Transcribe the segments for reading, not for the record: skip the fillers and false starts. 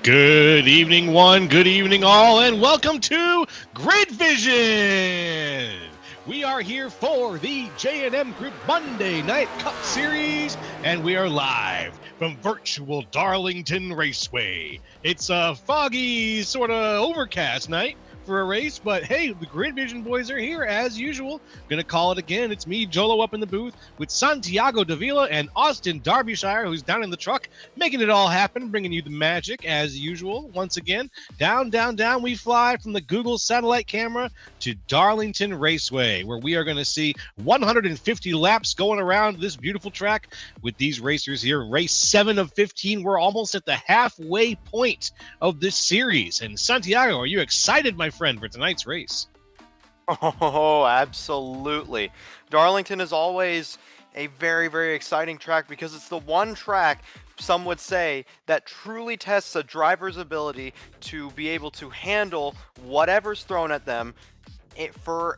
Good evening, one. Good evening, all, and welcome to Grid Vision. We are here for the J&M Group Monday Night Cup Series, and we are live from virtual Darlington Raceway. It's a foggy, sort of overcast night for a race, but hey, the Grid Vision boys are here as usual. Gonna call it again. It's me, Jolo, up in the booth with Santiago Davila and Austin Derbyshire, who's down in the truck, making it all happen, bringing you the magic as usual. Once again, down we fly from the Google satellite camera to Darlington Raceway, where we are going to see 150 laps going around this beautiful track with these racers here. Race 7 of 15. We're almost at the halfway point of this series. And Santiago, are you excited, my friend, for tonight's race? Oh, absolutely. Darlington is always a very, very exciting track because it's the one track, some would say, that truly tests a driver's ability to be able to handle whatever's thrown at them for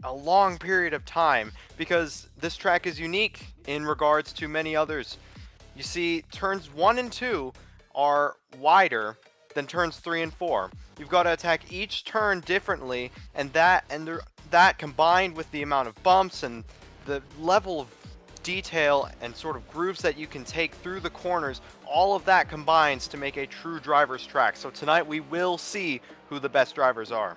a long period of time, because this track is unique in regards to many others. You see, turns 1 and 2 are wider than turns 3 and 4. You've got to attack each turn differently, and that combined with the amount of bumps and the level of detail and sort of grooves that you can take through the corners, all of that combines to make a true driver's track. So tonight we will see who the best drivers are.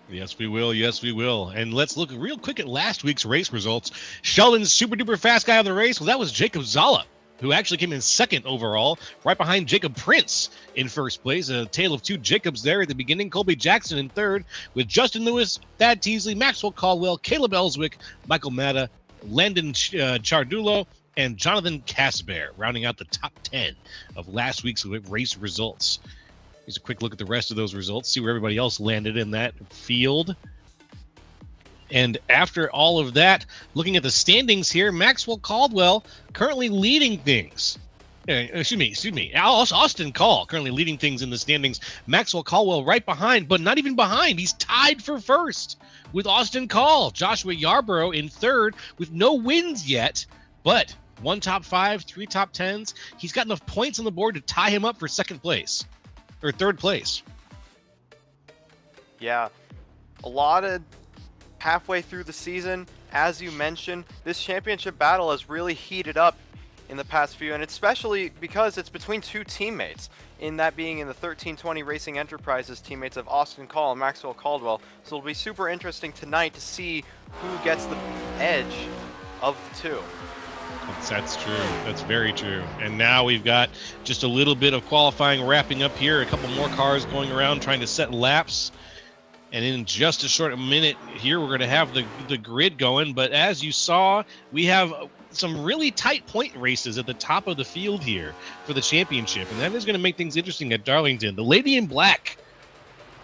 Yes, we will. Yes, we will. And let's look real quick at last week's race results. Sheldon's super duper fast guy of the race, well, that was Jacob Zala, who actually came in second overall, right behind Jacob Prince in first place. A tale of two Jacobs there at the beginning. Colby Jackson in third, with Justin Lewis, Thad Teasley, Maxwell Caldwell, Caleb Ellswick, Michael Matta, Landon Chardulo, and Jonathan Casbear, rounding out the top 10 of last week's race results. Here's a quick look at the rest of those results, see where everybody else landed in that field. And after all of that, looking at the standings here, Maxwell Caldwell currently leading things. Excuse me. Austin Call currently leading things in the standings. Maxwell Caldwell right behind, but not even behind. He's tied for first with Austin Call. Joshua Yarborough in third with no wins yet, but 1 top 5, 3 top 10s. He's got enough points on the board to tie him up for second place or third place. Yeah, a lot of halfway through the season, as you mentioned, this championship battle has really heated up in the past few, and especially because it's between two teammates, in that being in the 1320 Racing Enterprises teammates of Austin Call and Maxwell Caldwell. So it'll be super interesting tonight to see who gets the edge of the two. That's true. That's very true. And now we've got just a little bit of qualifying wrapping up here. A couple more cars going around trying to set laps. And in just a short minute here, we're going to have the grid going. But as you saw, we have some really tight point races at the top of the field here for the championship. And that is going to make things interesting at Darlington. The Lady in Black,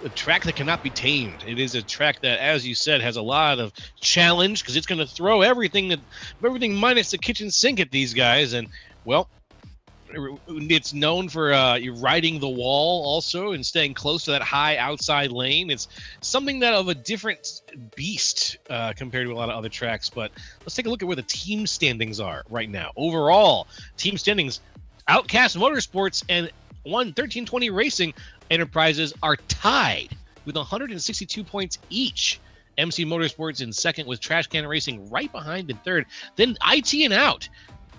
a track that cannot be tamed. It is a track that, as you said, has a lot of challenge because it's going to throw everything minus the kitchen sink at these guys. And, well, it's known for riding the wall also and staying close to that high outside lane. It's something that of a different beast compared to a lot of other tracks. But let's take a look at where the team standings are right now. Overall, team standings, Outcast Motorsports and 1320 Racing Enterprises are tied with 162 points each. MC Motorsports in second with Trash Can Racing right behind in third. Then IT and Out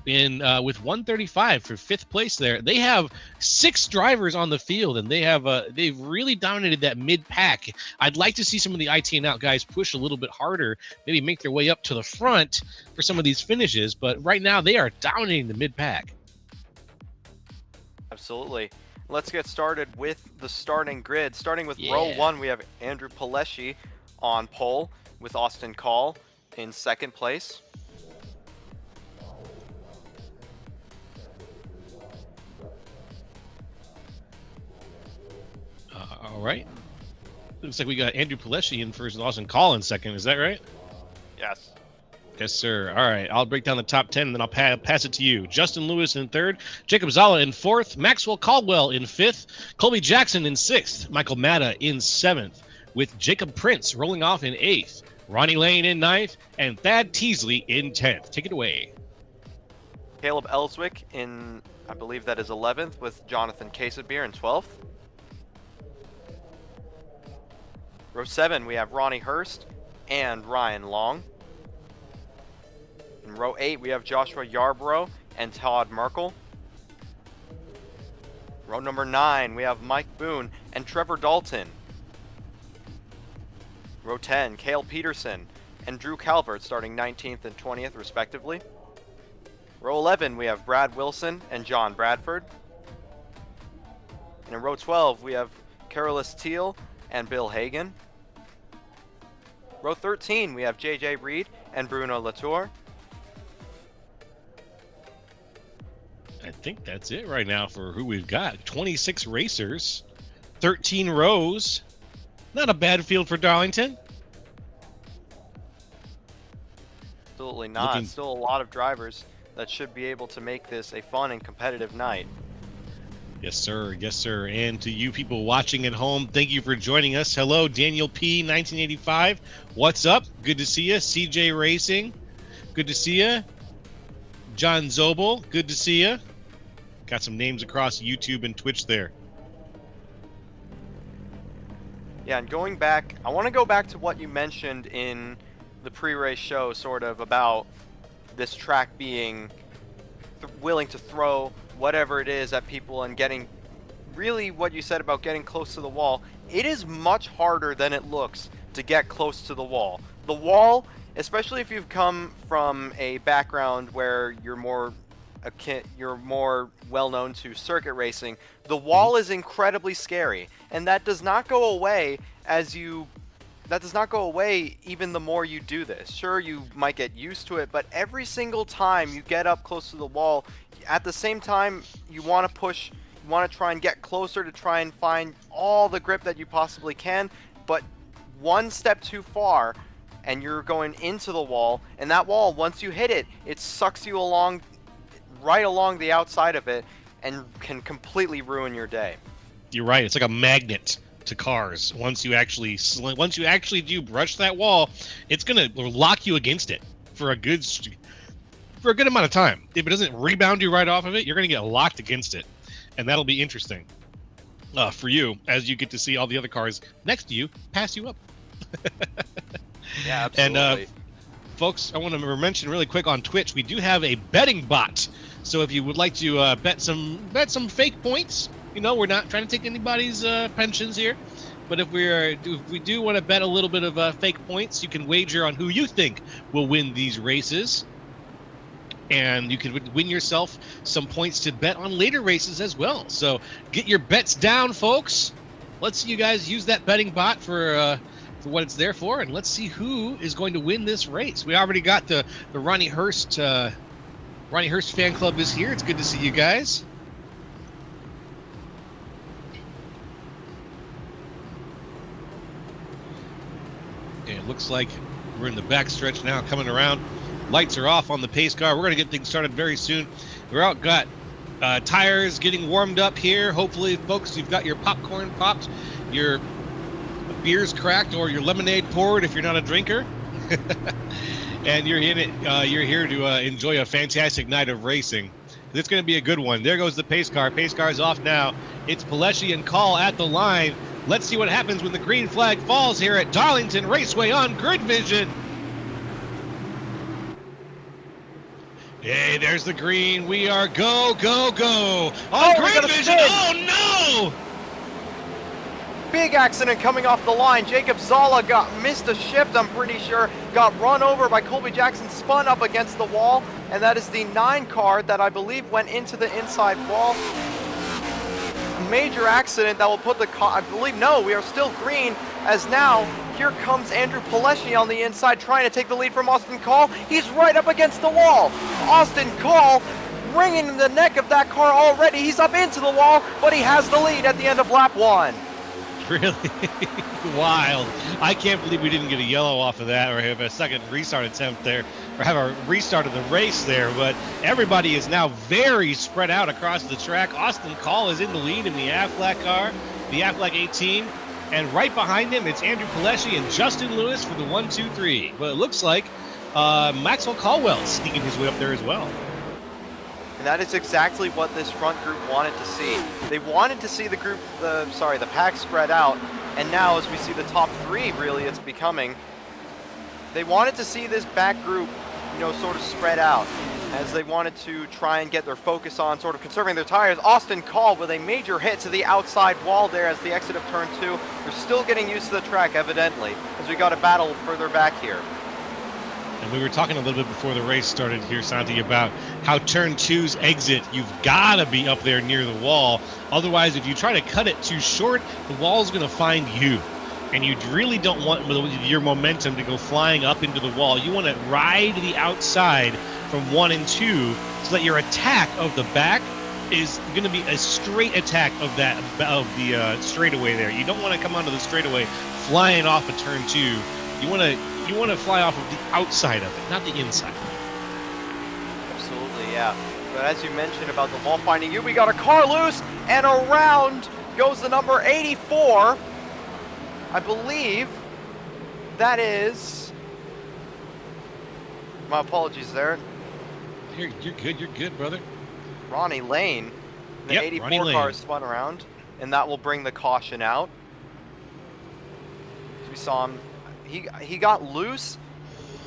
with 135 for fifth place there. They have 6 drivers on the field, and they've really dominated that mid-pack. I'd like to see some of the IT and Out guys push a little bit harder, maybe make their way up to the front for some of these finishes, but right now they are dominating the mid-pack. Absolutely. Let's get started with the starting grid. Starting with row 1, we have Andrew Palesci on pole with Austin Call in second place. All right. Looks like we got Andrew Palesci in first and Austin Call in second. Is that right? Yes. Yes, sir. All right. I'll break down the top 10, and then I'll pass it to you. Justin Lewis in third, Jacob Zala in fourth, Maxwell Caldwell in fifth, Colby Jackson in sixth, Michael Matta in seventh, with Jacob Prince rolling off in eighth, Ronnie Lane in ninth, and Thad Teasley in 10th. Take it away. Caleb Ellswick in, I believe that is 11th, with Jonathan Casebeer in 12th. Row 7, we have Ronnie Hurst and Ryan Long. In row 8, we have Joshua Yarborough and Todd Merkel. Row number 9, we have Mike Boone and Trevor Dalton. Row 10, Cale Peterson and Drew Calvert starting 19th and 20th respectively. Row 11, we have Brad Wilson and John Bradford. And in row 12, we have Carolus Teal and Bill Hagan. Row 13, we have JJ Reed and Bruno Latour. I think that's it right now for who we've got. 26 racers, 13 rows. Not a bad field for Darlington. Absolutely not. Still a lot of drivers that should be able to make this a fun and competitive night. Yes, sir. Yes, sir. And to you people watching at home, thank you for joining us. Hello, Daniel P. 1985. What's up? Good to see you. CJ Racing. Good to see you. John Zobel. Good to see you. Got some names across YouTube and Twitch there. Yeah, and going back, I want to go back to what you mentioned in the pre-race show, sort of about this track being willing to throw whatever it is at people and getting, really what you said about getting close to the wall. It is much harder than it looks to get close to the wall. The wall, especially if you've come from a background where you're more well known to circuit racing, the wall is incredibly scary, and that does not go away even the more you do this. Sure, you might get used to it, but every single time you get up close to the wall, at the same time you want to push, you want to try and get closer to try and find all the grip that you possibly can, but one step too far and you're going into the wall, and that wall, once you hit it, it sucks you along, right along the outside of it, and can completely ruin your day. You're right. It's like a magnet to cars. Once you actually do brush that wall, it's gonna lock you against it for a good amount of time. If it doesn't rebound you right off of it, you're gonna get locked against it, and that'll be interesting for you as you get to see all the other cars next to you pass you up. Yeah, absolutely. And folks, I want to mention really quick on Twitch, we do have a betting bot. So if you would like to bet some fake points, you know, we're not trying to take anybody's pensions here, but if we do want to bet a little bit of fake points, you can wager on who you think will win these races, and you can win yourself some points to bet on later races as well. So get your bets down, folks. Let's see you guys use that betting bot for what it's there for, and let's see who is going to win this race. We already got the Ronnie Hurst fan club is here. It's good to see you guys. And it looks like we're in the back stretch now, coming around. Lights are off on the pace car. We're going to get things started very soon. We're out, got tires getting warmed up here. Hopefully, folks, you've got your popcorn popped, your beers cracked, or your lemonade poured if you're not a drinker. And you're in it. You're here to enjoy a fantastic night of racing. It's going to be a good one. There goes the pace car. Pace car's off now. It's Paleshi and Call at the line. Let's see what happens when the green flag falls here at Darlington Raceway on Grid Vision. Hey, there's the green. We are go, go, go on Grid Vision. Oh, no! Big accident coming off the line. Jacob Zala missed a shift, I'm pretty sure. Got run over by Colby Jackson, spun up against the wall. And that is the 9 car that I believe went into the inside wall. Major accident that will put the car, I believe, no, we are still green, as now here comes Andrew Paleshi on the inside trying to take the lead from Austin Call. He's right up against the wall. Austin Call wringing the neck of that car already. He's up into the wall, but he has the lead at the end of lap 1. Really wild. I can't believe we didn't get a yellow off of that, or have a second restart attempt there, or have a restart of the race there. But everybody is now very spread out across the track. Austin Call is in the lead in the Aflac car, the Aflac 18, and right behind him it's Andrew Paleshi and Justin Lewis for the 1-2-3. But it looks like Maxwell Caldwell sneaking his way up there as well. And that is exactly what this front group wanted to see. They wanted to see the pack spread out, and now as we see the top 3, really it's becoming, they wanted to see this back group, you know, sort of spread out, as they wanted to try and get their focus on sort of conserving their tires. Austin Call with a major hit to the outside wall there as the exit of turn 2. They're still getting used to the track, evidently, as we got a battle further back here. And we were talking a little bit before the race started here, Santi, about how turn 2's exit, you've got to be up there near the wall. Otherwise, if you try to cut it too short, the wall's going to find you. And you really don't want your momentum to go flying up into the wall. You want to ride the outside from 1 and 2 so that your attack of the back is going to be a straight attack of the straightaway there. You don't want to come onto the straightaway flying off of turn 2. You want to fly off of the outside of it, not the inside. Absolutely, yeah. But as you mentioned about the wall finding you, we got a car loose, and around goes the number 84. I believe that is... My apologies there. You're good, brother. Ronnie Lane. The 84 car spun around, and that will bring the caution out. We saw him. He got loose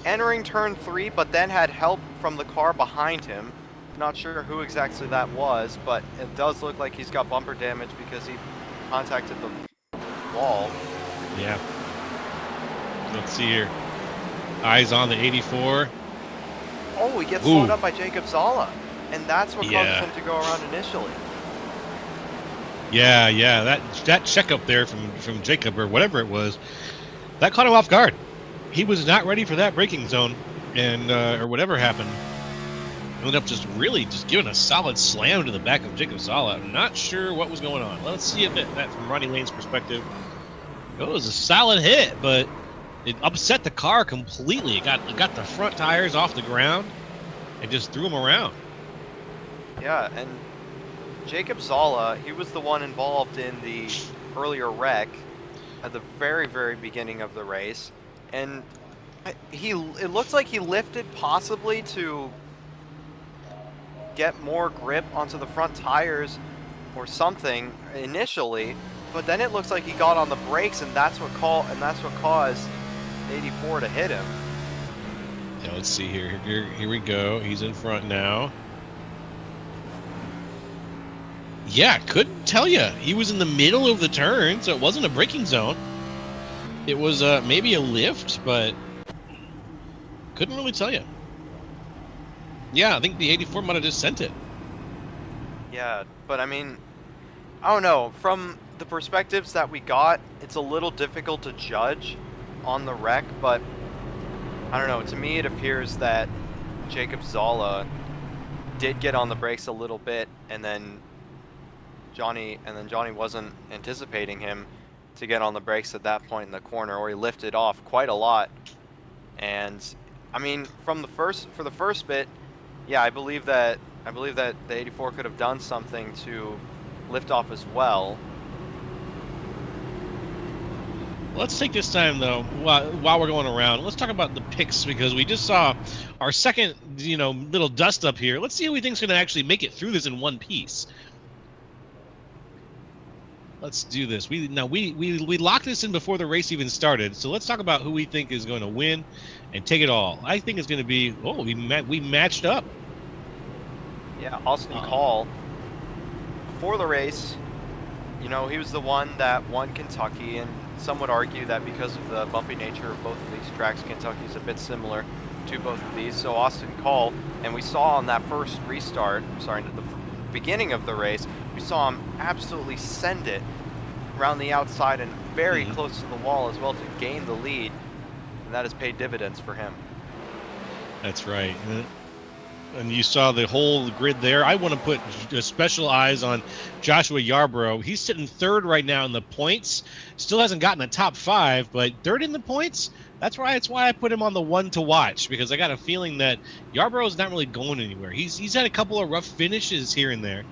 entering turn 3, but then had help from the car behind him. Not sure who exactly that was, but it does look like he's got bumper damage because he contacted the wall. Yeah. Let's see here. Eyes on the 84. Oh, he gets slowed up by Jacob Zala, and that's what causes him to go around initially. Yeah. That checkup there from Jacob or whatever it was, that caught him off guard. He was not ready for that braking zone, and or whatever happened. Ended up just giving a solid slam to the back of Jacob Zala. I'm not sure what was going on. Let's see that from Ronnie Lane's perspective. It was a solid hit, but it upset the car completely. It got the front tires off the ground and just threw them around. Yeah, and Jacob Zala, he was the one involved in the earlier wreck at the very, very beginning of the race, and it looks like he lifted possibly to get more grip onto the front tires or something initially, but then it looks like he got on the brakes, and that's what caused 84 to hit him. Yeah, let's see here. Here we go. He's in front now. Yeah, couldn't tell you. He was in the middle of the turn, so it wasn't a braking zone. It was maybe a lift, but couldn't really tell you. Yeah, I think the 84 might have just sent it. Yeah, but I mean, I don't know. From the perspectives that we got, it's a little difficult to judge on the wreck, but I don't know. To me, it appears that Jacob Zala did get on the brakes a little bit, and then Johnny wasn't anticipating him to get on the brakes at that point in the corner, or he lifted off quite a lot. And I mean, for the first bit, yeah, I believe that the 84 could have done something to lift off as well. Let's take this time, though, while we're going around, let's talk about the picks, because we just saw our second, little dust up here. Let's see who we think's going to actually make it through this in one piece. Let's do this. We locked this in before the race even started, so let's talk about who we think is going to win and take it all. I think it's going to be, we matched up. Yeah, Austin Call, before the race, he was the one that won Kentucky, and some would argue that because of the bumpy nature of both of these tracks, Kentucky is a bit similar to both of these. So Austin Call, and we saw on that first restart, at the beginning of the race, we saw him absolutely send it around the outside and very close to the wall as well to gain the lead, and that has paid dividends for him. That's right. And you saw the whole grid there. I want to put special eyes on Joshua Yarborough. He's sitting third right now in the points. Still hasn't gotten a top 5, but third in the points. That's why I put him on the one to watch, because I got a feeling that Yarborough's not really going anywhere. He's had a couple of rough finishes here and there,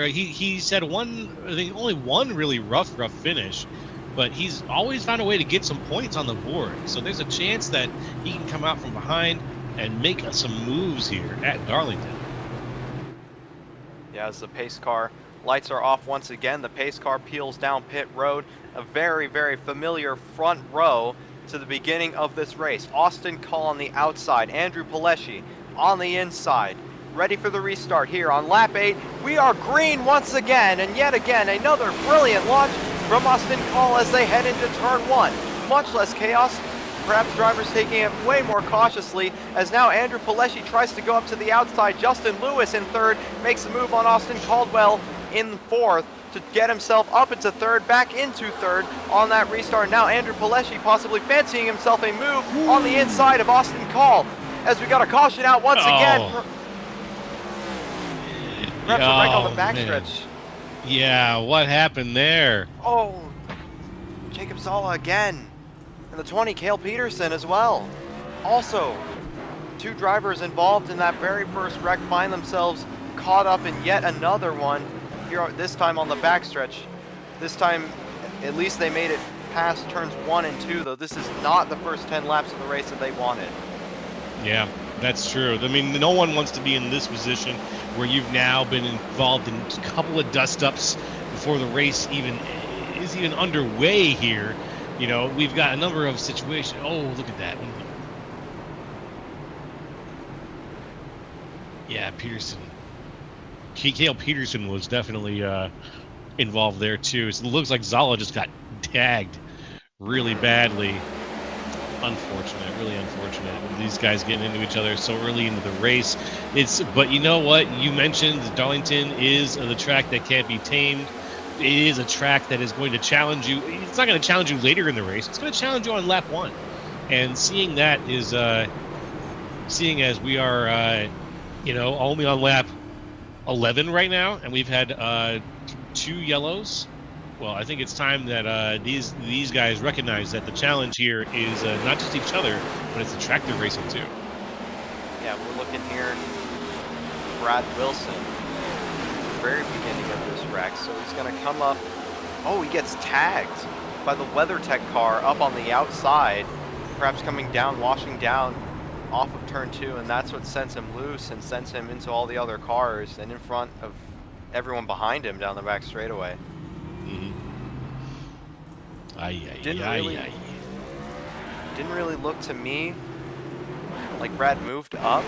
he's had only one really rough finish, but he's always found a way to get some points on the board. So there's a chance that he can come out from behind and make some moves here at Darlington. Yeah, as the pace car lights are off once again, the pace car peels down pit road. A very, very familiar front row to the beginning of this race. Austin Call on the outside, Andrew Pileshi on the inside. Ready for the restart here on lap 8. We are green once again, and yet again, another brilliant launch from Austin Call as they head into turn 1. Much less chaos, perhaps drivers taking it way more cautiously, as now Andrew Pileshi tries to go up to the outside. Justin Lewis in third makes a move on Austin Caldwell in fourth to get himself up into third, back into third on that restart. Now Andrew Pileshi possibly fancying himself a move on the inside of Austin Call, as we got a caution out once again. Perhaps a wreck on the backstretch. Yeah, what happened there? Oh, Jacob Zala again. And the 20, Cale Peterson as well. Also, 2 drivers involved in that very first wreck find themselves caught up in yet another one here, this time on the backstretch. This time, at least they made it past turns 1 and 2, though this is not the first 10 laps of the race that they wanted. Yeah, that's true. I mean, no one wants to be in this position where you've now been involved in a couple of dust-ups before the race is even underway here. You know, we've got a number of situations. Oh, look at that. Yeah, Peterson. Cale Peterson was definitely involved there, too. So it looks like Zala just got tagged really badly. Unfortunate, really unfortunate. These guys getting into each other so early into the race. But you know what? You mentioned Darlington is the track that can't be tamed. It is a track that is going to challenge you. It's not going to challenge you later in the race. It's going to challenge you on lap 1. And seeing that is, seeing as we are, only on lap 11 right now, and we've had 2 yellows. Well, I think it's time that these guys recognize that the challenge here is not just each other, but it's the track they're racing too. Yeah, we're looking here. Brad Wilson, very beginning of this wreck, so he's going to come up. Oh, he gets tagged by the WeatherTech car up on the outside, perhaps coming down, washing down off of turn 2, and that's what sends him loose and sends him into all the other cars and in front of everyone behind him down the back straightaway. Didn't really look to me like Brad moved up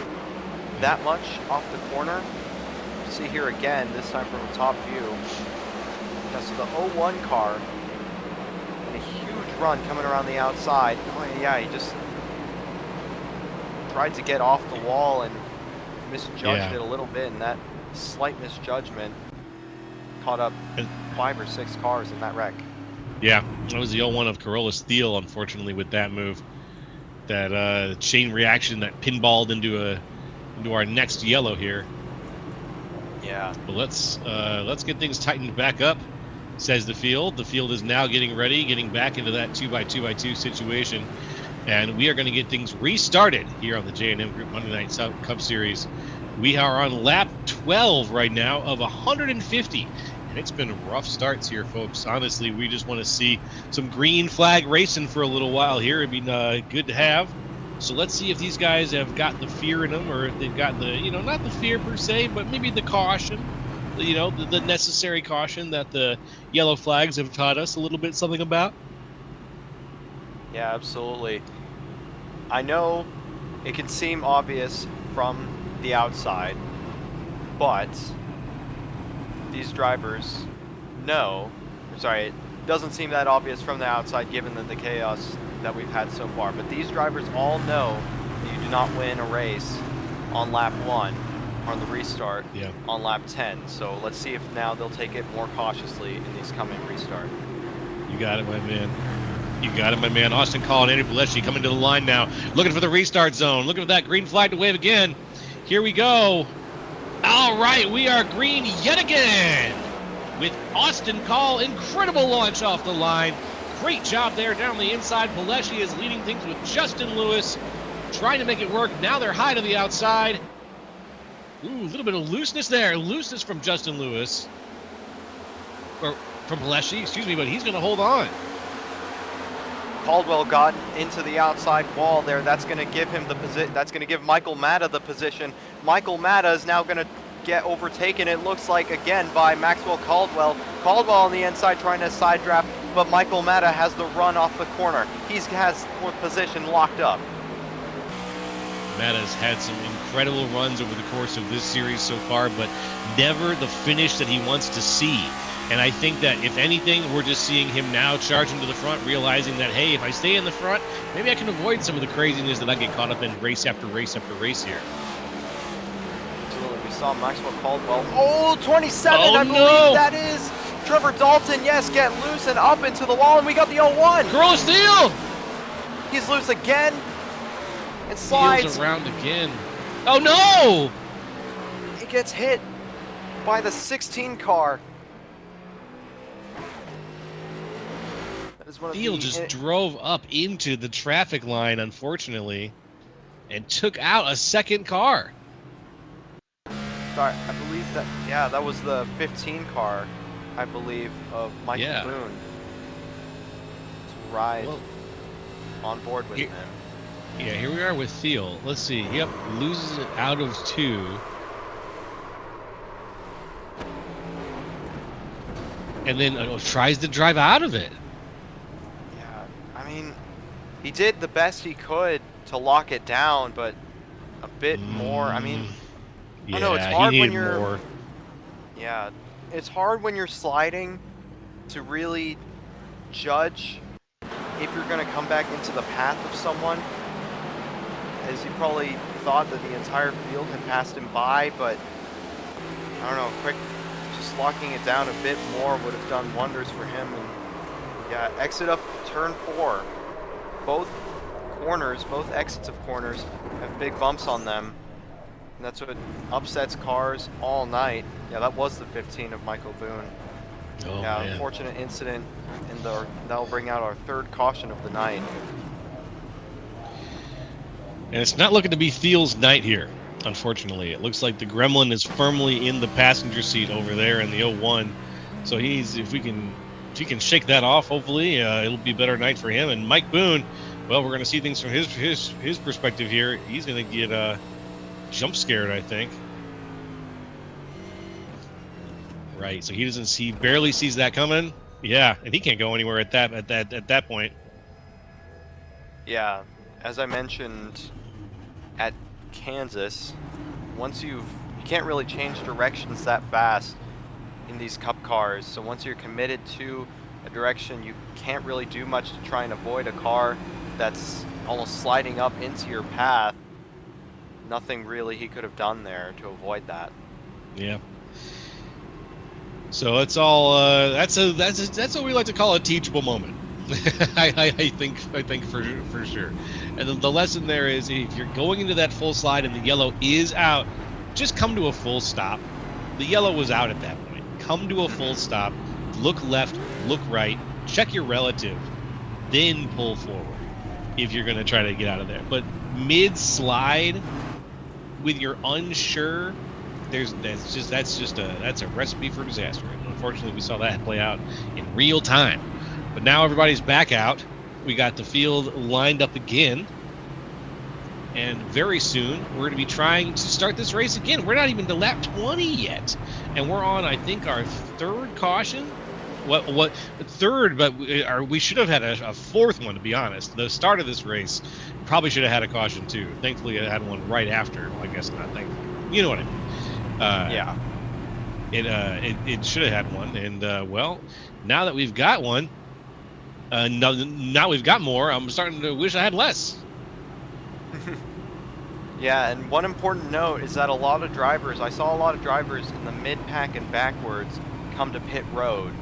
that much off the corner. See here again, this time from a top view. Yeah, so the 01 car in a huge run coming around the outside. Oh yeah, he just tried to get off the wall and misjudged it a little bit, and that slight misjudgment caught up 5 or 6 cars in that wreck. Yeah, that was the 01 of Corolla Steel, unfortunately, with that move. That chain reaction that pinballed into our next yellow here. Yeah. But let's get things tightened back up, says the field. The field is now getting ready, getting back into that 2x2x2 situation. And we are going to get things restarted here on the J&M Group Monday Night Cup Series. We are on lap 12 right now of 150. And it's been rough starts here, folks. Honestly, we just want to see some green flag racing for a little while here. It'd be good to have. So let's see if these guys have got the fear in them, or if they've got the, not the fear per se, but maybe the caution, the necessary caution that the yellow flags have taught us a little bit something about. Yeah, absolutely. I know it can seem obvious from the outside, but these drivers know, it doesn't seem that obvious from the outside given the chaos that we've had so far, but these drivers all know that you do not win a race on lap 1 or on the restart on lap 10. So let's see if now they'll take it more cautiously in these coming restart. You got it, my man. You got it, my man. Austin Call and Andrew Pileshi coming to the line now, looking for the restart zone, looking for that green flag to wave again. Here we go. All right, we are green yet again with Austin Call. Incredible launch off the line. Great job there down the inside. Pileshi is leading things with Justin Lewis, trying to make it work. Now they're high to the outside. Ooh, a little bit of looseness there. Looseness from Justin Lewis. Or from Pileshi, excuse me, but he's going to hold on. Caldwell got into the outside wall there. That's going to give him the position. That's going to give Michael Matta the position. Michael Matta is now going to get overtaken, it looks like, again, by Maxwell Caldwell. Caldwell on the inside trying to side draft, but Michael Mata has the run off the corner. He has fourth position locked up. Mata's had some incredible runs over the course of this series so far, but never the finish that he wants to see. And I think that, if anything, we're just seeing him now charging to the front, realizing that, hey, if I stay in the front, maybe I can avoid some of the craziness that I get caught up in race after race after race here. Absolutely. We saw Maxwell Caldwell. Oh, 27, oh, I believe that is. Trevor Dalton, yes, get loose and up into the wall, and we got the 0-1. Girl Steel! He's loose again. And slides. Steals around again. Oh, no! He gets hit by the 16 car. Steele just drove up into the traffic line, unfortunately, and took out a second car. Sorry, I believe that, yeah, that was the 15 car, I believe, of Michael Boone. To ride on board with him. Yeah, here we are with Thiel. Let's see. Yep, loses it out of 2. And then tries to drive out of it. Yeah, I mean, he did the best he could to lock it down, but a bit more. I mean, yeah, I know it's hard when you're. More. Yeah, it's hard when you're sliding to really judge if you're going to come back into the path of someone. As he probably thought that the entire field had passed him by, but I don't know, just locking it down a bit more would have done wonders for him. And yeah, exit of turn 4. Both corners, both exits of corners have big bumps on them. And that's what upsets cars all night. Yeah, that was the 15 of Michael Boone. Oh, yeah, man. Unfortunate incident, and that'll bring out our 3rd caution of the night. And it's not looking to be Thiel's night here, unfortunately. It looks like the Gremlin is firmly in the passenger seat over there in the 0-1. So if he can shake that off, hopefully it'll be a better night for him. And Mike Boone, well, we're going to see things from his perspective here. He's going to get jump scared, I think. Right, so he barely sees that coming. Yeah, and he can't go anywhere at that point. Yeah, as I mentioned at Kansas, once you can't really change directions that fast in these Cup cars. So once you're committed to a direction, you can't really do much to try and avoid a car that's almost sliding up into your path. Nothing really he could have done there to avoid that. Yeah. So it's all that's what we like to call a teachable moment. I think for sure. And the lesson there is, if you're going into that full slide and the yellow is out, just come to a full stop. The yellow was out at that point. Come to a full stop, look left, look right, check your relative, then pull forward if you're going to try to get out of there. But mid-slide, with your unsure, that's a recipe for disaster. And unfortunately, we saw that play out in real time. But now everybody's back out. We got the field lined up again. And very soon, we're going to be trying to start this race again. We're not even to lap 20 yet. And we're on, I think, our 3rd caution. What third, but we should have had a 4th one, to be honest. The start of this race probably should have had a caution, too. Thankfully, I had one right after. Well, I guess not thankfully. You know what I mean. Yeah. It should have had one. And, well, now that we've got one, now we've got more, I'm starting to wish I had less. Yeah, and one important note is that I saw a lot of drivers in the mid-pack and backwards come to pit road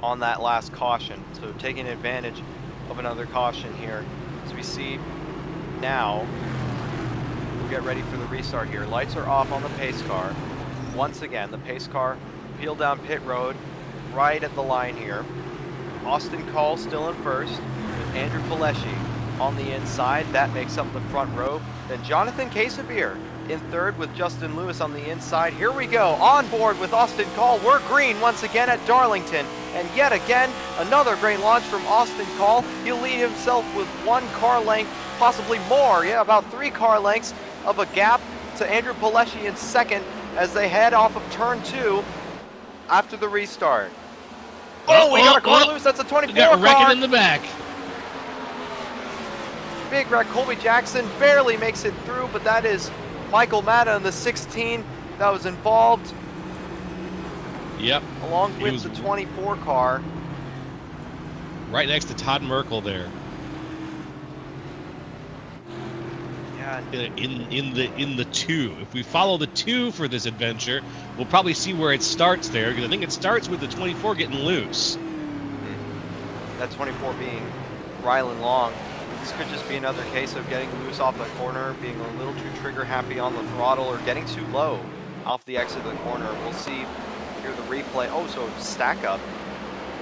on that last caution. So taking advantage of another caution here. As we see now, we'll get ready for the restart here. Lights are off on the pace car. Once again, the pace car peeled down pit road right at the line here. Austin Call still in first with Andrew Pileshi on the inside. That makes up the front row. Then Jonathan Casabier in third with Justin Lewis on the inside. Here we go, on board with Austin Call. We're green once again at Darlington. And yet again, another great launch from Austin Call. He'll lead himself with 1 car length, possibly more. Yeah, about 3 car lengths of a gap to Andrew Pileshi in second. as they head off of turn 2 after the restart. Oh, we got a car loose. That's a 24 we got car. wrecking in the back. Big wreck. Colby Jackson barely makes it through, but that is Michael Matta in the 16 that was involved. Yep. Along with the 24 car. Right next to Todd Merkel there. Yeah. In the 2. If we follow the 2 for this adventure, we'll probably see where it starts there, because I think it starts with the 24 getting loose. That 24 being Rylan Long. This could just be another case of getting loose off the corner, being a little too trigger happy on the throttle, or getting too low off the exit of the corner. We'll see here the replay. Oh, so stack up.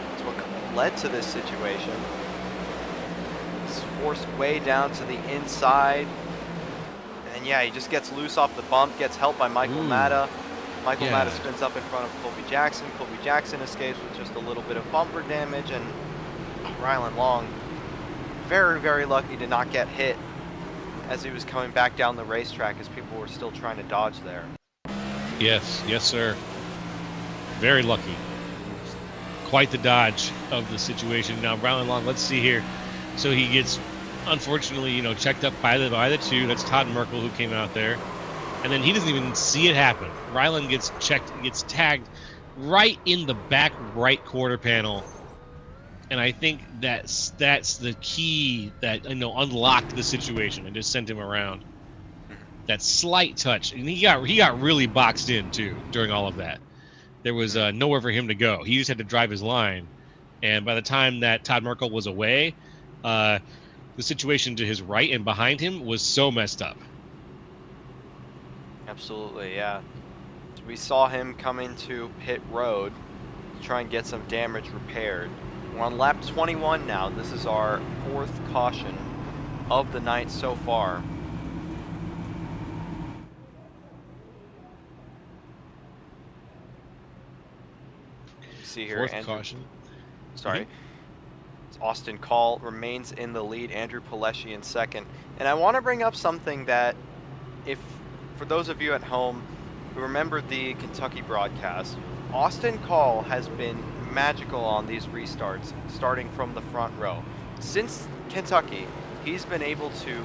That's what led to this situation. It's forced way down to the inside. And yeah, he just gets loose off the bump, gets helped by Michael Matta. Michael Matta spins up in front of Colby Jackson. Colby Jackson escapes with just a little bit of bumper damage, and Rylan Long very, very lucky to not get hit as he was coming back down the racetrack, as people were still trying to dodge there. Yes, sir. Very lucky. Quite the dodge of the situation. Now, Rylan Long, let's see here. So he gets, unfortunately, checked up by the 2. That's Todd Merkel who came out there. And then he doesn't even see it happen. Rylan gets tagged right in the back right quarter panel. And I think that's the key that unlocked the situation and just sent him around. That slight touch, and he got really boxed in too during all of that. There was nowhere for him to go. He just had to drive his line, and by the time that Todd Merkel was away, the situation to his right and behind him was so messed up. Absolutely, yeah. We saw him come into pit road to try and get some damage repaired. We're on lap 21 now. This is our 4th caution of the night so far. See here, 4th caution. Sorry. Austin Call remains in the lead. Andrew Pileshi in 2nd. And I want to bring up something that, for those of you at home who remember the Kentucky broadcast, Austin Call has been magical on these restarts, starting from the front row. Since Kentucky, he's been able to,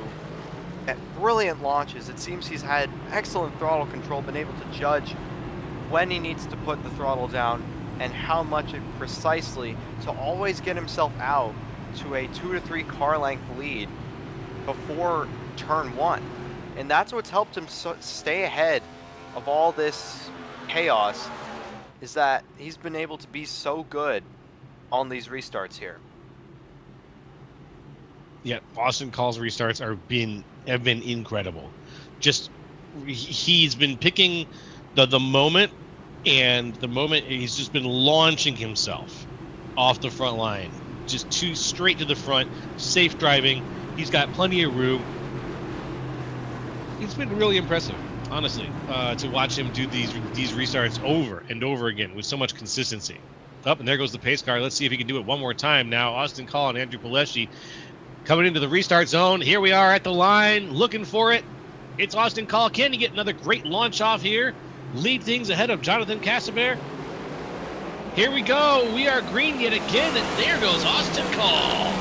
at brilliant launches, it seems he's had excellent throttle control, been able to judge when he needs to put the throttle down and how much it precisely, to always get himself out to a 2 to 3 car length lead before turn 1. And that's what's helped him stay ahead of all this chaos, is that he's been able to be so good on these restarts here. Yeah, Austin Call's restarts have been incredible. Just he's been picking the moment, and the moment he's just been launching himself off the front line, just too straight to the front, safe driving. He's got plenty of room. It's been really impressive, honestly, to watch him do these restarts over and over again with so much consistency. Up, and there goes the pace car. Let's see if he can do it one more time now. Austin Call and Andrew Pileshi coming into the restart zone. Here we are at the line, looking for it. It's Austin Call. Can he get another great launch off here? Lead things ahead of Jonathan Casimir. Here we go. We are green yet again, and there goes Austin Call.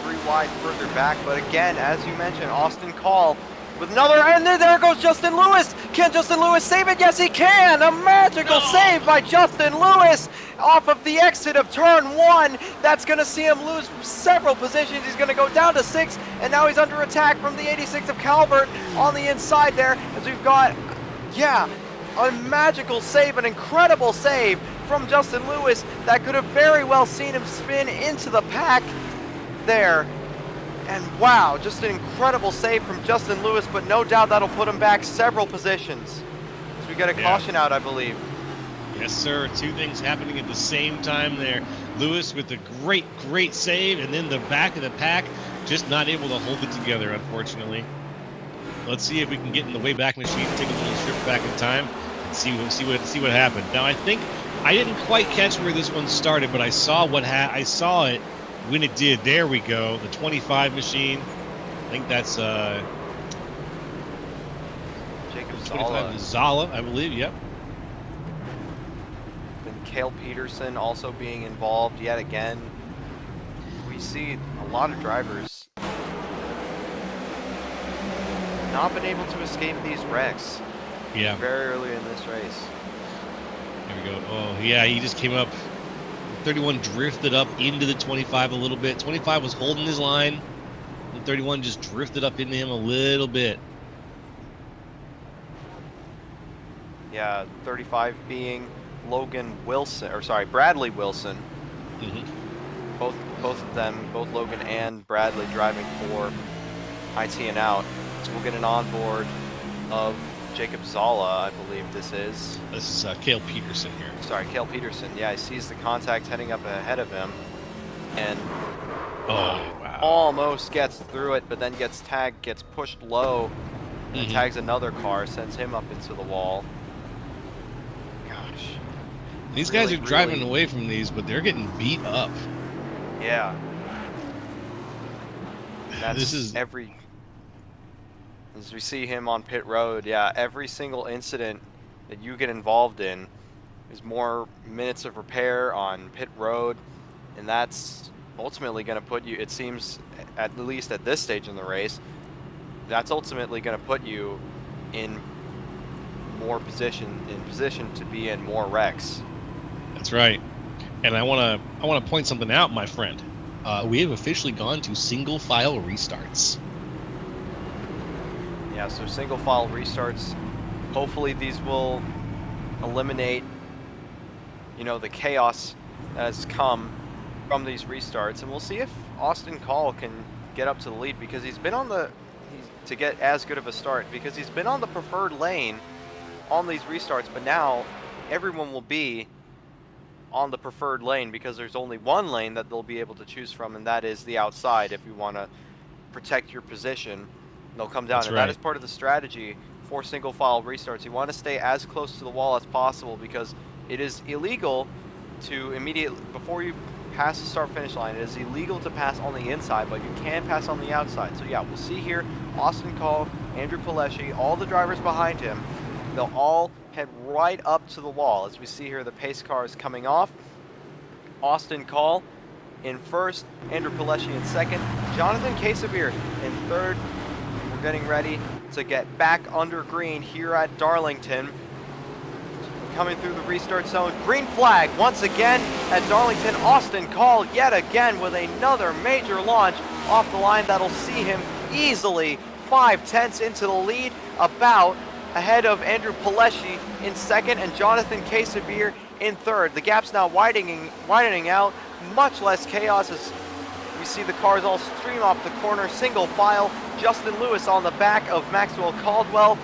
3 wide further back, but again, as you mentioned, Austin Call with another, and there goes Justin Lewis. Can Justin Lewis save it? Yes, he can. A magical save by Justin Lewis off of the exit of turn 1. That's going to see him lose several positions. He's going to go down to 6, and now he's under attack from the 86 of Calvert on the inside there, as we've got, a magical save, an incredible save from Justin Lewis that could have very well seen him spin into the pack there. And wow, just an incredible save from Justin Lewis, but no doubt that'll put him back several positions. So we got a caution out, I believe. Yes, sir. 2 things happening at the same time there. Lewis with a great save, and then the back of the pack just not able to hold it together, unfortunately. Let's see if we can get in the way back machine, take a little trip back in time, and see what happened. Now, I think I didn't quite catch where this one started, but I saw I saw it when it did. There we go, the 25 machine. I think that's Jake Jacob 25 Zolla. Zolla, I believe. Yep. Then Cale Peterson also being involved yet again. We see a lot of drivers not been able to escape these wrecks. Yeah. Very early in this race. There we go. Oh, yeah, he just came up. 31 drifted up into the 25 a little bit. 25 was holding his line, and 31 just drifted up into him a little bit. Yeah, 35 being Bradley Wilson. Mm-hmm. Both of them, both Logan and Bradley driving for IT and out. So we'll get an onboard of Jacob Zolla, I believe this is. This is Cale Peterson here. Sorry, Cale Peterson. Yeah, he sees the contact heading up ahead of him, and wow. almost gets through it, but then gets tagged, gets pushed low, and tags another car, sends him up into the wall. Gosh. These guys are driving away from these, but they're getting beat up. Yeah. That's This is as we see him on pit road, yeah, every single incident that you get involved in is more minutes of repair on pit road, and that's ultimately going to put you, it seems, at least at this stage in the race, that's ultimately going to put you in position to be in more wrecks. That's right. And I want to point something out, my friend. We have officially gone to single file restarts. Yeah, so single file restarts. Hopefully these will eliminate, the chaos that has come from these restarts, and we'll see if Austin Call can get up to the lead, because he's been on to get as good of a start, because he's been on the preferred lane on these restarts, but now everyone will be on the preferred lane because there's only one lane that they'll be able to choose from, and that is the outside. If you want to protect your position, they'll come down. That's and right. That is part of the strategy for single file restarts. You want to stay as close to the wall as possible, because it is illegal to immediately, before you pass the start finish line, it is illegal to pass on the inside, but you can pass on the outside. So yeah, we'll see here Austin Call, Andrew Pileshi, all the drivers behind him, they'll all head right up to the wall. As we see here, the pace car is coming off. Austin Call in first, Andrew Pileshi in second, Jonathan Casabir in third. We're getting ready to get back under green here at Darlington. Coming through the restart zone, green flag once again at Darlington. Austin Call yet again with another major launch off the line that'll see him easily 5/10 into the lead, about ahead of Andrew Pileshi in second and Jonathan Casabir in third. The gap's now widening out, much less chaos as we see the cars all stream off the corner, single file. Justin Lewis on the back of Maxwell Caldwell,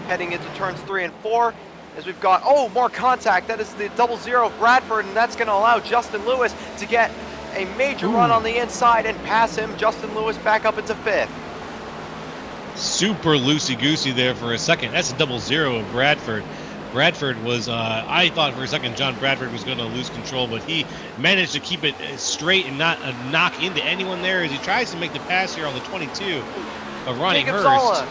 heading into turns 3 and 4. As we've got, more contact. That is the 00 of Bradford, and that's going to allow Justin Lewis to get a major run on the inside and pass him. Justin Lewis back up into 5th. Super loosey-goosey there for a second. That's a 00 of Bradford. Bradford was, I thought for a second John Bradford was going to lose control, but he managed to keep it straight and not knock into anyone there as he tries to make the pass here on the 22 of Ronnie Jacob Hurst. Zolla.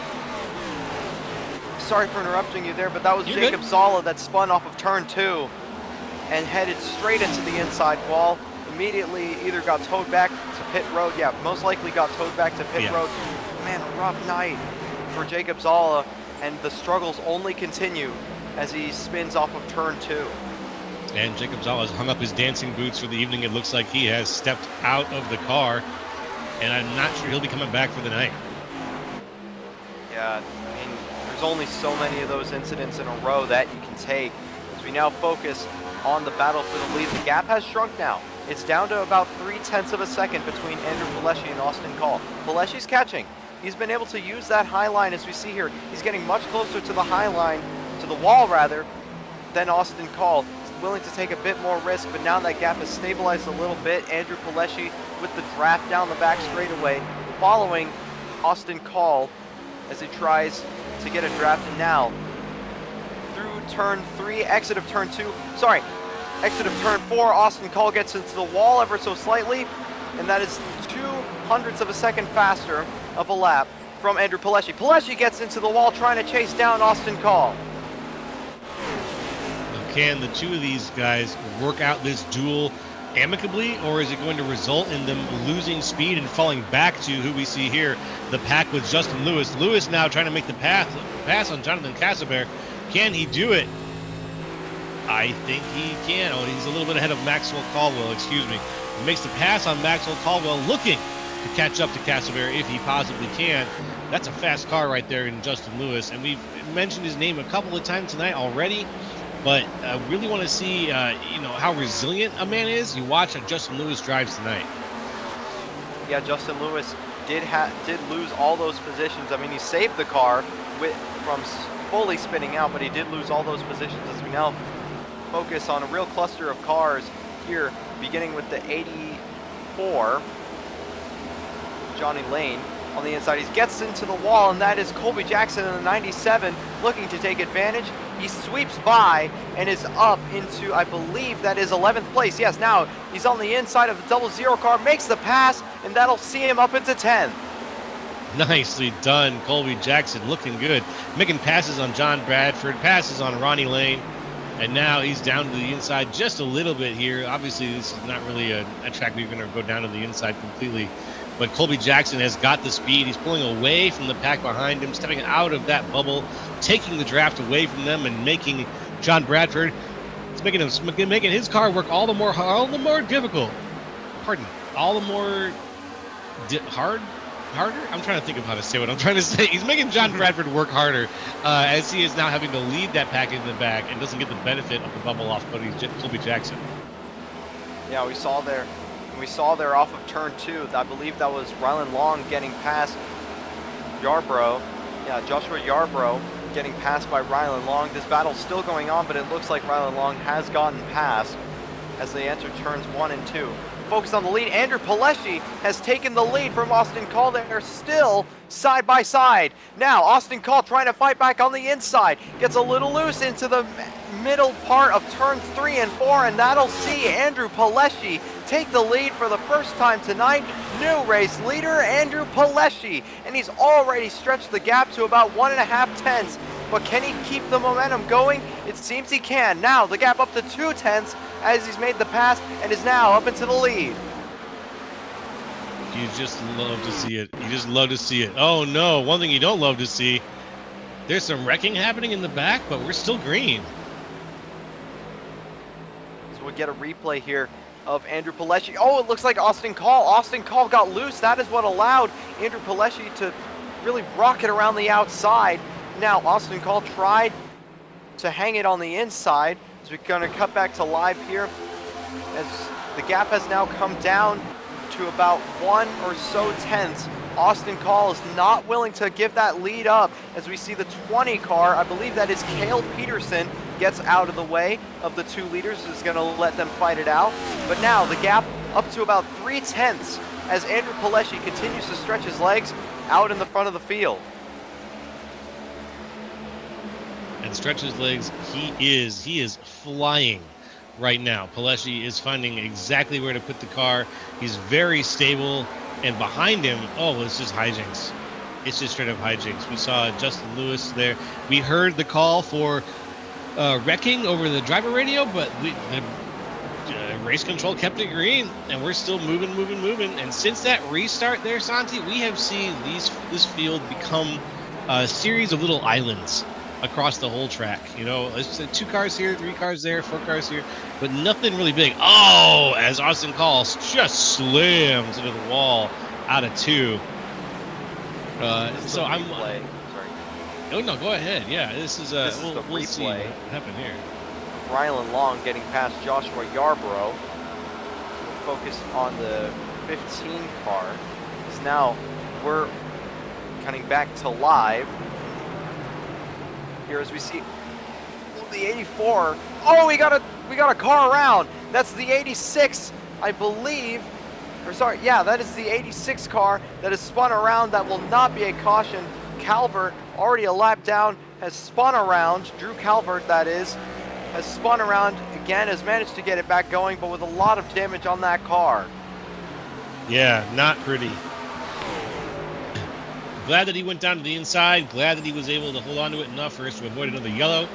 Sorry for interrupting you there, but that was You're Jacob good. Zolla that spun off of turn 2 and headed straight into the inside wall. Immediately either got towed back to pit road. Yeah, most likely got towed back to pit road. Man, a rough night for Jacob Zolla, and the struggles only continue as he spins off of turn 2. And Jacob Zolla has hung up his dancing boots for the evening. It looks like he has stepped out of the car, and I'm not sure he'll be coming back for the night. Yeah, I mean, there's only so many of those incidents in a row that you can take. As we now focus on the battle for the lead, the gap has shrunk now. It's down to about 0.3 of a second between Andrew Pileshi and Austin Call. Pileshi's catching. He's been able to use that high line, as we see here. He's getting much closer to the high line, to the wall rather, than Austin Call. He's willing to take a bit more risk, but now that gap has stabilized a little bit. Andrew Pileshi with the draft down the back straightaway, following Austin Call as he tries to get a draft. And now through turn 3, exit of turn 4, Austin Call gets into the wall ever so slightly, and that is 0.02 of a second faster of a lap from Andrew Pileshi. Pileshi gets into the wall trying to chase down Austin Call. Can the two of these guys work out this duel amicably, or is it going to result in them losing speed and falling back to who we see here, the pack with Justin Lewis? Lewis now trying to make the pass on Jonathan Casaber. Can he do it? I think he can. Oh, he's a little bit ahead of Maxwell Caldwell, excuse me. He makes the pass on Maxwell Caldwell, looking to catch up to Casaber if he possibly can. That's a fast car right there in Justin Lewis, and we've mentioned his name a couple of times tonight already. But I really want to see, how resilient a man is. You watch how Justin Lewis drives tonight. Yeah, Justin Lewis did lose all those positions. I mean, he saved the car from fully spinning out, but he did lose all those positions as we now focus on a real cluster of cars here, beginning with the 84, Johnny Lane. On the inside, he gets into the wall, and that is Colby Jackson in the 97 looking to take advantage. He sweeps by and is up into, I believe that is 11th place. Yes, now he's on the inside of the 00 car, makes the pass, and that'll see him up into 10th. Nicely done, Colby Jackson, looking good. Making passes on John Bradford, passes on Ronnie Lane, and now he's down to the inside just a little bit here. Obviously, this is not really a track where you're going to go down to the inside completely. But Colby Jackson has got the speed. He's pulling away from the pack behind him, stepping out of that bubble, taking the draft away from them, and making John Bradford, it's making his car work all the more difficult. Pardon, all the more harder. I'm trying to think of how to say what I'm trying to say. He's making John Bradford work harder as he is now having to lead that pack in the back and doesn't get the benefit of the bubble off Colby Jackson. Yeah, we saw there off of turn 2. I believe that was Rylan Long getting past Yarbrough. Yeah, Joshua Yarbrough getting passed by Rylan Long. This battle's still going on, but it looks like Rylan Long has gotten past as they enter turns 1 and 2. Focus on the lead. Andrew Pileshi has taken the lead from Austin Call. They're still side by side. Now, Austin Call trying to fight back on the inside. Gets a little loose into the middle part of turns 3 and 4, and that'll see Andrew Pileshi take the lead for the first time tonight. New race leader, Andrew Pileshi, and he's already stretched the gap to about 1.5 tenths. But can he keep the momentum going? It seems he can. Now the gap up to 2 tenths as he's made the pass and is now up into the lead. You just love to see it. You just love to see it. Oh no, one thing you don't love to see, there's some wrecking happening in the back, but we're still green. So we get a replay here of Andrew Pileshi. Oh, it looks like Austin Call. Austin Call got loose. That is what allowed Andrew Pileshi to really rocket around the outside. Now Austin Call tried to hang it on the inside. As we're going to cut back to live here, as the gap has now come down to about 1 or so tenths. Austin Call is not willing to give that lead up as we see the 20 car, I believe that is Cale Peterson, gets out of the way of the 2 leaders, is going to let them fight it out. But now the gap up to about 3 tenths as Andrew Pileshi continues to stretch his legs out in the front of the field. And stretch his legs, he is flying right now. Pileshi is finding exactly where to put the car. He's very stable, and behind him, oh, it's just hijinks. It's just straight up hijinks. We saw Justin Lewis there. We heard the call for wrecking over the driver radio, but the race control kept it green, and we're still moving. And since that restart there, Santi, we have seen this field become a series of little islands across the whole track. You know, it's 2 cars here, 3 cars there, 4 cars here, but nothing really big. Oh, as Austin Call just slams into the wall out of 2. So I'm. Sorry. Oh no, go ahead. Yeah, this is This is we'll the see replay. what happened here. Rylan Long getting past Joshua Yarbrough. Focus on the 15 car. Because now we're cutting back to live. Here as we see the 84. Oh, we got a car around. That's the 86, I believe. Or sorry, yeah, that is the 86 car that has spun around. That will not be a caution. Calvert, already a lap down, has spun around. Drew Calvert, that is, has spun around again, has managed to get it back going, but with a lot of damage on that car. Yeah, not pretty. glad that he went down to the inside. Glad that he was able to hold on to it enough for us to avoid another yellow.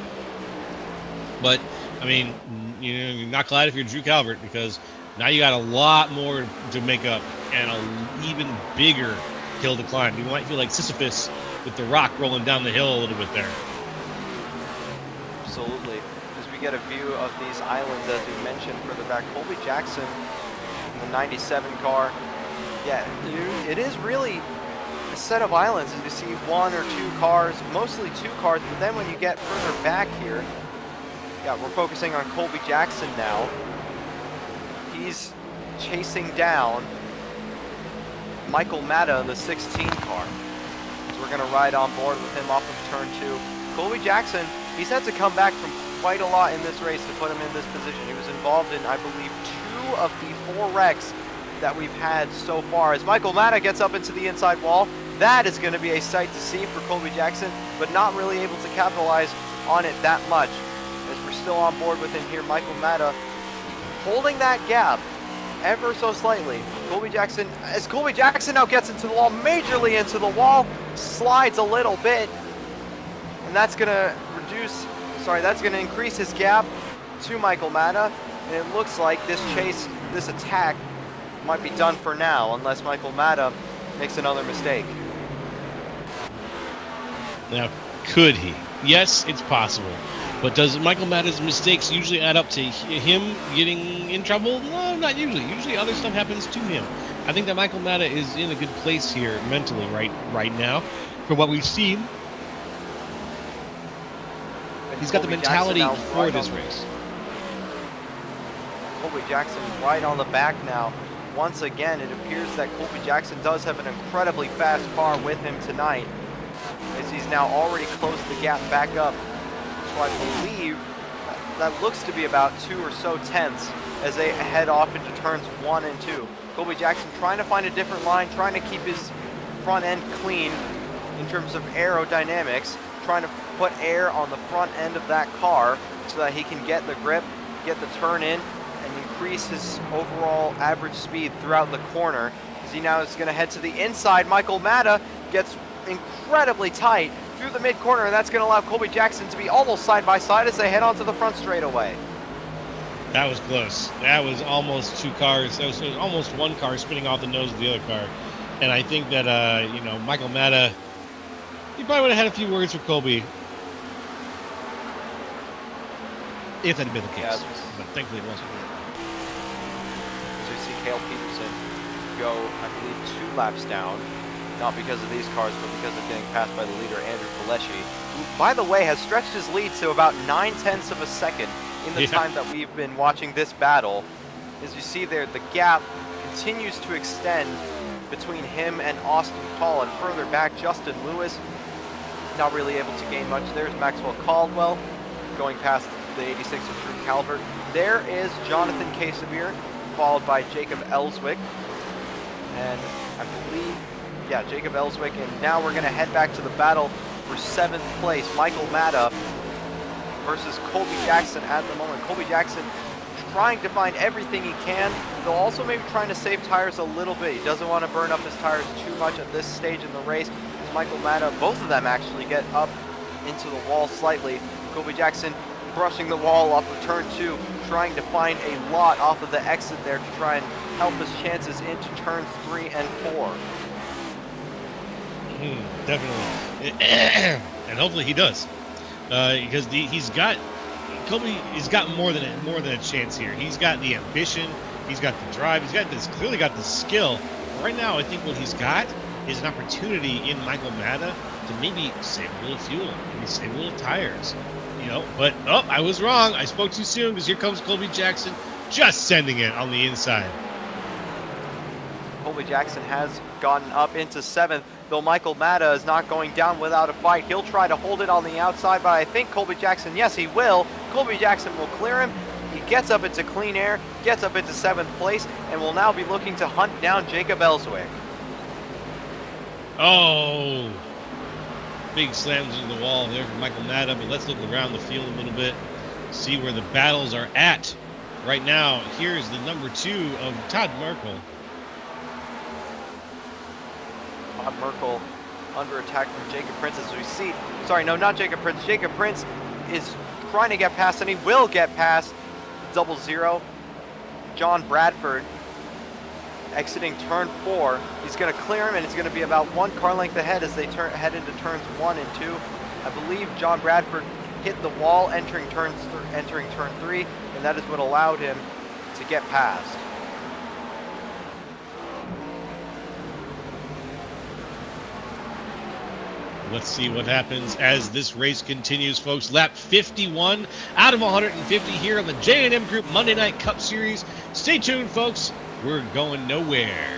But, I mean, you're not glad if you're Drew Calvert, because now you got a lot more to make up and an even bigger hill to climb. You might feel like Sisyphus with the rock rolling down the hill a little bit there. Absolutely. As we get a view of these islands, as we mentioned further back, Colby Jackson in the 97 car. Yeah, it is really a set of islands, as you see one or two cars, mostly two cars, but then when you get further back here, yeah, we're focusing on Colby Jackson now. He's chasing down Michael Matta in the 16 car. So we're going to ride on board with him off of turn 2. Colby Jackson, he's had to come back from quite a lot in this race to put him in this position. He was involved in, I believe, 2 of the 4 wrecks that we've had so far. As Michael Matta gets up into the inside wall, that is going to be a sight to see for Colby Jackson, but not really able to capitalize on it that much. As we're still on board with him here, Michael Matta holding that gap ever so slightly. Colby Jackson, as Colby Jackson now gets into the wall, majorly into the wall, slides a little bit, and that's going to that's going to increase his gap to Michael Matta, and it looks like this chase, this attack might be done for now, unless Michael Matta makes another mistake. Now, could he? Yes, it's possible. But does Michael Matta's mistakes usually add up to him getting in trouble? No, not usually. Usually other stuff happens to him. I think that Michael Matta is in a good place here mentally right now. For what we've seen, he's got the mentality for this race. Colby Jackson right on the back now. Once again, it appears that Colby Jackson does have an incredibly fast car with him tonight, as he's now already closed the gap back up. So I believe that looks to be about 2 or so tenths as they head off into turns 1 and 2. Colby Jackson trying to find a different line, trying to keep his front end clean in terms of aerodynamics, trying to put air on the front end of that car so that he can get the grip, get the turn in, and increase his overall average speed throughout the corner. As he now is going to head to the inside, Michael Matta gets incredibly tight through the mid-corner, and that's going to allow Colby Jackson to be almost side-by-side as they head onto the front straightaway. That was close. That was almost 2 cars. That was almost 1 car spinning off the nose of the other car. And I think that, Michael Matta, he probably would have had a few words with Colby if that had been the case. Yeah, but thankfully it wasn't. As we see Cale Peterson go, I believe, 2 laps down. Not because of these cars, but because of getting passed by the leader, Andrew Pileshi, who, by the way, has stretched his lead to about 9/10 of a second in the time that we've been watching this battle. As you see there, the gap continues to extend between him and Austin Call, and further back, Justin Lewis, not really able to gain much. There's Maxwell Caldwell going past the 86 of Drew Calvert. There is Jonathan Casabir, followed by Jacob Ellswick, and I believe, yeah, Jacob Ellswick, and now we're going to head back to the battle for 7th place. Michael Matta versus Colby Jackson at the moment. Colby Jackson trying to find everything he can, though also maybe trying to save tires a little bit. He doesn't want to burn up his tires too much at this stage in the race. As Michael Matta, both of them actually get up into the wall slightly. Colby Jackson brushing the wall off of turn 2, trying to find a lot off of the exit there to try and help his chances into turns 3 and 4. Definitely, and hopefully he does, because Colby has got more than a chance here. He's got the ambition, he's got the drive, clearly got the skill. Right now, I think what he's got is an opportunity in Michael Matta to maybe save a little fuel, maybe save a little tires, But I was wrong. I spoke too soon, because here comes Colby Jackson, just sending it on the inside. Colby Jackson has gotten up into 7th. Though Michael Matta is not going down without a fight. He'll try to hold it on the outside, but I think Colby Jackson, yes, he will. Colby Jackson will clear him. He gets up into clean air, gets up into 7th place, and will now be looking to hunt down Jacob Ellswick. Oh, big slams into the wall there for Michael Matta, but let's look around the field a little bit, see where the battles are at. Right now, here's the number 2 of Todd Merkel. Todd Merkel under attack from Jacob Prince as we see. Sorry, no, not Jacob Prince. Jacob Prince is trying to get past, and he will get past 00. John Bradford exiting turn 4. He's going to clear him, and it's going to be about 1 car length ahead as they head into turns 1 and 2. I believe John Bradford hit the wall entering turn 3, and that is what allowed him to get past. Let's see what happens as this race continues, folks. Lap 51 out of 150 here on the J&M Group Monday Night Cup Series. Stay tuned, folks. We're going nowhere.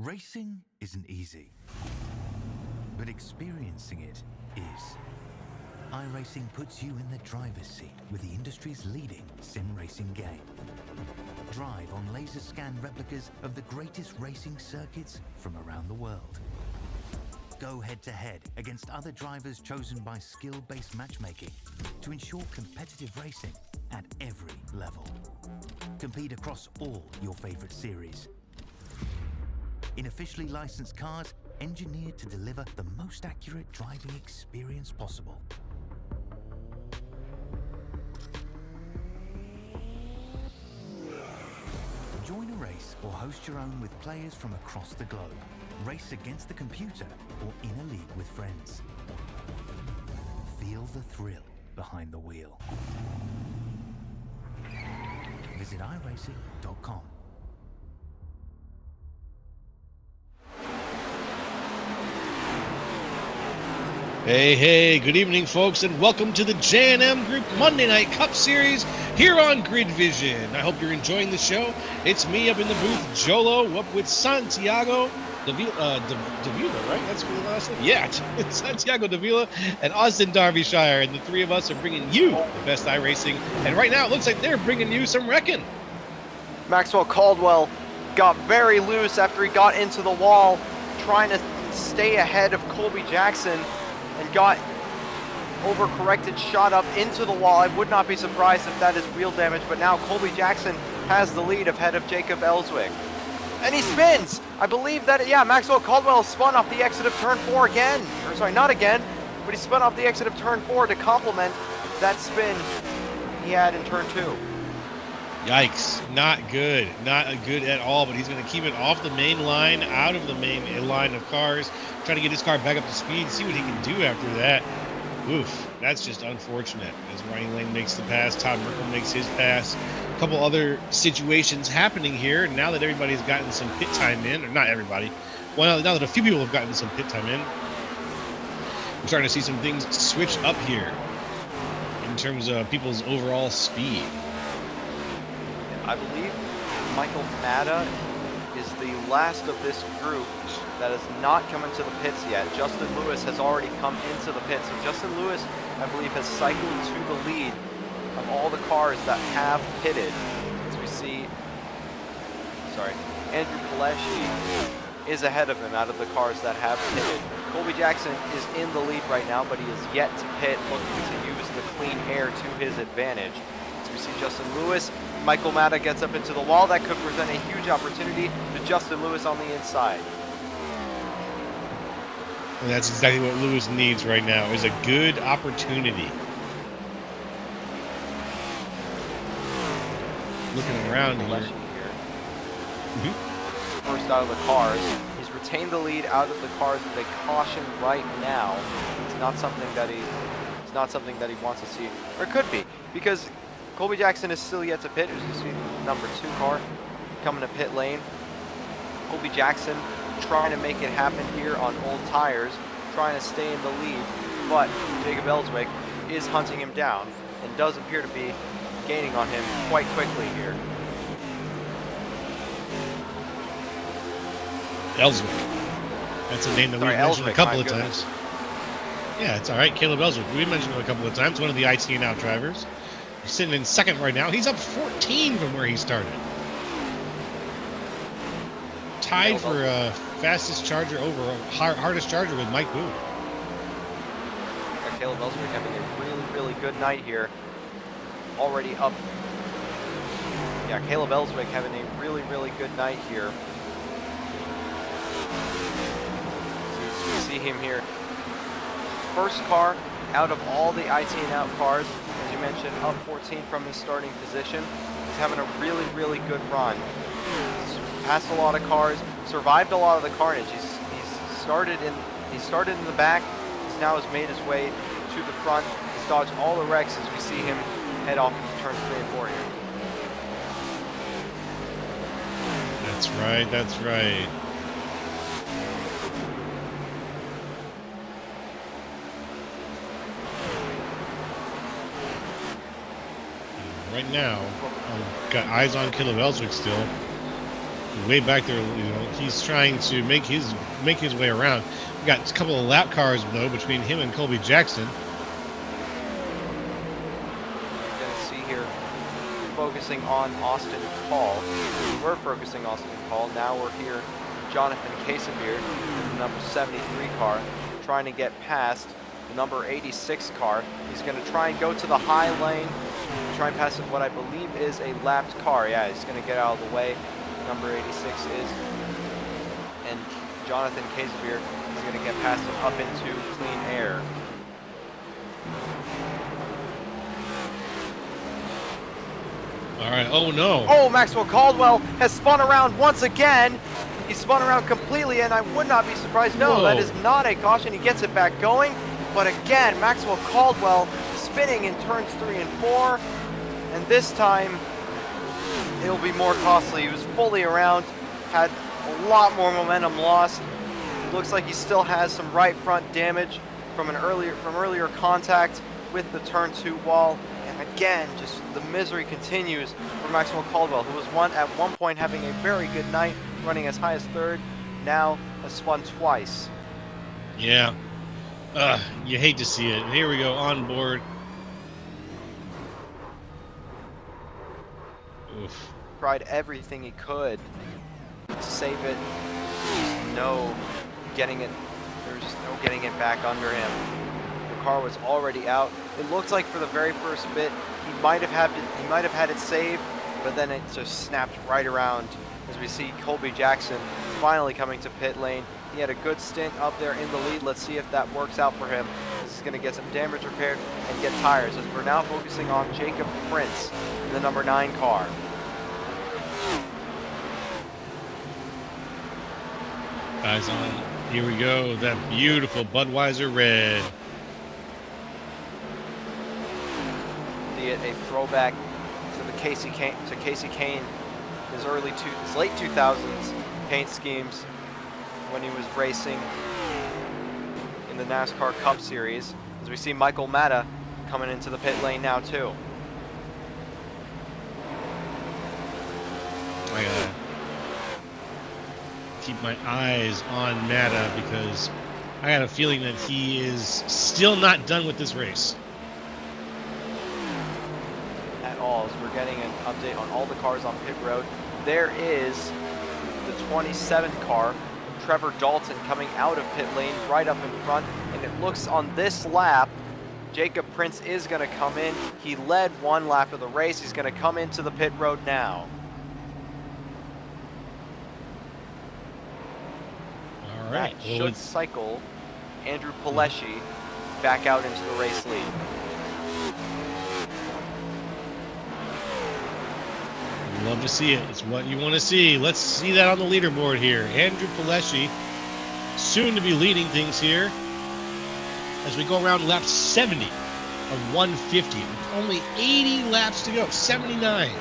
Racing isn't easy, but experiencing it is. iRacing puts you in the driver's seat with the industry's leading sim racing game. Drive on laser scan replicas of the greatest racing circuits from around the world. Go head-to-head against other drivers chosen by skill-based matchmaking to ensure competitive racing at every level. Compete across all your favorite series. In officially licensed cars, engineered to deliver the most accurate driving experience possible. Join a race or host your own with players from across the globe. Race against the computer or in a league with friends. Feel the thrill behind the wheel. Visit iRacing.com. Hey, good evening, folks, and welcome to the J&M Group Monday Night Cup Series here on Grid Vision. I hope you're enjoying the show. It's me up in the booth, Jolo, up with Santiago Davila, right? That's the last name? Yeah, Santiago Davila and Austin Darbyshire, and the three of us are bringing you the best iRacing, and right now it looks like they're bringing you some wrecking. Maxwell Caldwell got very loose after he got into the wall, trying to stay ahead of Colby Jackson, and got overcorrected, shot up into the wall. I would not be surprised if that is wheel damage, but now Colby Jackson has the lead ahead of Jacob Ellswick. And he spins! I believe that, yeah, Maxwell Caldwell spun off the exit of turn 4 again. Or sorry, not again, but he spun off the exit of turn 4 to complement that spin he had in turn 2. Yikes. Not good. Not good at all, but he's going to keep it off the main line, out of the main line of cars, try to get his car back up to speed, see what he can do after that. Oof, that's just unfortunate. As Ryan Lane makes the pass, Todd Merkel makes his pass. A couple other situations happening here. Now that everybody's gotten some pit time in, or not everybody, well, now that a few people have gotten some pit time in, we're starting to see some things switch up here in terms of people's overall speed. I believe Michael Matta is the last of this group that has not come into the pits yet. Justin Lewis has already come into the pits. So Justin Lewis, I believe, has cycled to the lead of all the cars that have pitted. As we see, Andrew Pileshi is ahead of him out of the cars that have pitted. Colby Jackson is in the lead right now, but he is yet to pit, looking to use the clean air to his advantage. As we see Justin Lewis, Michael Matta gets up into the wall. That could present a huge opportunity to Justin Lewis on the inside. And that's exactly what Lewis needs right now, is a good opportunity. Looking around here. First out of the cars. He's retained the lead out of the cars with a caution right now. It's not something that he wants to see, or it could be, because Colby Jackson is still yet to pit. As you see, number 2 car coming to pit lane. Colby Jackson trying to make it happen here on old tires, trying to stay in the lead, but Jacob Ellswick is hunting him down and does appear to be gaining on him quite quickly here. Ellswick. That's a name that we've mentioned a couple of times. Yeah, it's all right. Caleb Ellswick. We mentioned him a couple of times. One of the ITN out drivers. He's sitting in second right now. He's up 14 from where he started. Tied for fastest charger over hardest charger with Mike Boone. Caleb Ellswick having a really, really good night here. Already up. Yeah, Caleb Ellswick having a really, really good night here. So you see him here. First car out of all the ITN out cars, as you mentioned, up 14 from his starting position. He's having a really, really good run. He's passed a lot of cars, survived a lot of the carnage. He's started in the back. He's now has made his way to the front. He's dodged all the wrecks as we see him head off into turns 3 and 4 here. That's right. That's right. Right now, got eyes on Caleb Ellswick still. Way back there, he's trying to make his way around. We got a couple of lap cars though between him and Colby Jackson. You're going to see here, focusing on Austin Paul. We were focusing on Austin Paul. Now we're here, Jonathan Casebeard, the number 73 car, trying to get past the number 86 car. He's going to try and go to the high lane, try and pass what I believe is a lapped car. Yeah, he's going to get out of the way. Number 86 is, and Jonathan Casebeard is going to get past him up into clean air. All right. Oh no. Oh, Maxwell Caldwell has spun around once again. He spun around completely, and I would not be surprised. No, Whoa. That is not a caution. He gets it back going, but again, Maxwell Caldwell spinning in turns 3 and 4, and this time it'll be more costly. He was fully around, had a lot more momentum lost. Looks like he still has some right front damage from earlier contact with the turn 2 wall. And again, just the misery continues for Maxwell Caldwell, who was at one point having a very good night, running as high as 3rd, now has spun twice. Yeah. You hate to see it. And here we go on board. Oof. Tried everything he could to save it. There's no getting it. There's just no getting it back under him. The car was already out. It looks like for the very first bit he might have had it saved, but then it just snapped right around. As we see Colby Jackson finally coming to pit lane. He had a good stint up there in the lead. Let's see if that works out for him. This is going to get some damage repaired and get tires, as we're now focusing on Jacob Prince in the number 9 car. Eyes on. Here we go. That beautiful Budweiser red. A throwback to the Casey Kane, his late 2000s paint schemes when he was racing in the NASCAR Cup Series. As we see Michael Matta coming into the pit lane now too. I gotta keep my eyes on Matta because I got a feeling that he is still not done with this race. At all, as we're getting an update on all the cars on pit road. There is the 27 car, Trevor Dalton, coming out of pit lane right up in front, and it looks on this lap Jacob Prince is going to come in. He led one lap of the race. He's going to come into the pit road now. All right. That should cycle Andrew Pileshi back out into the race lead. Love to see it. It's what you want to see. Let's see that on the leaderboard here. Andrew Pileshi, soon to be leading things here as we go around lap 70 of 150. With only 80 laps to go, 79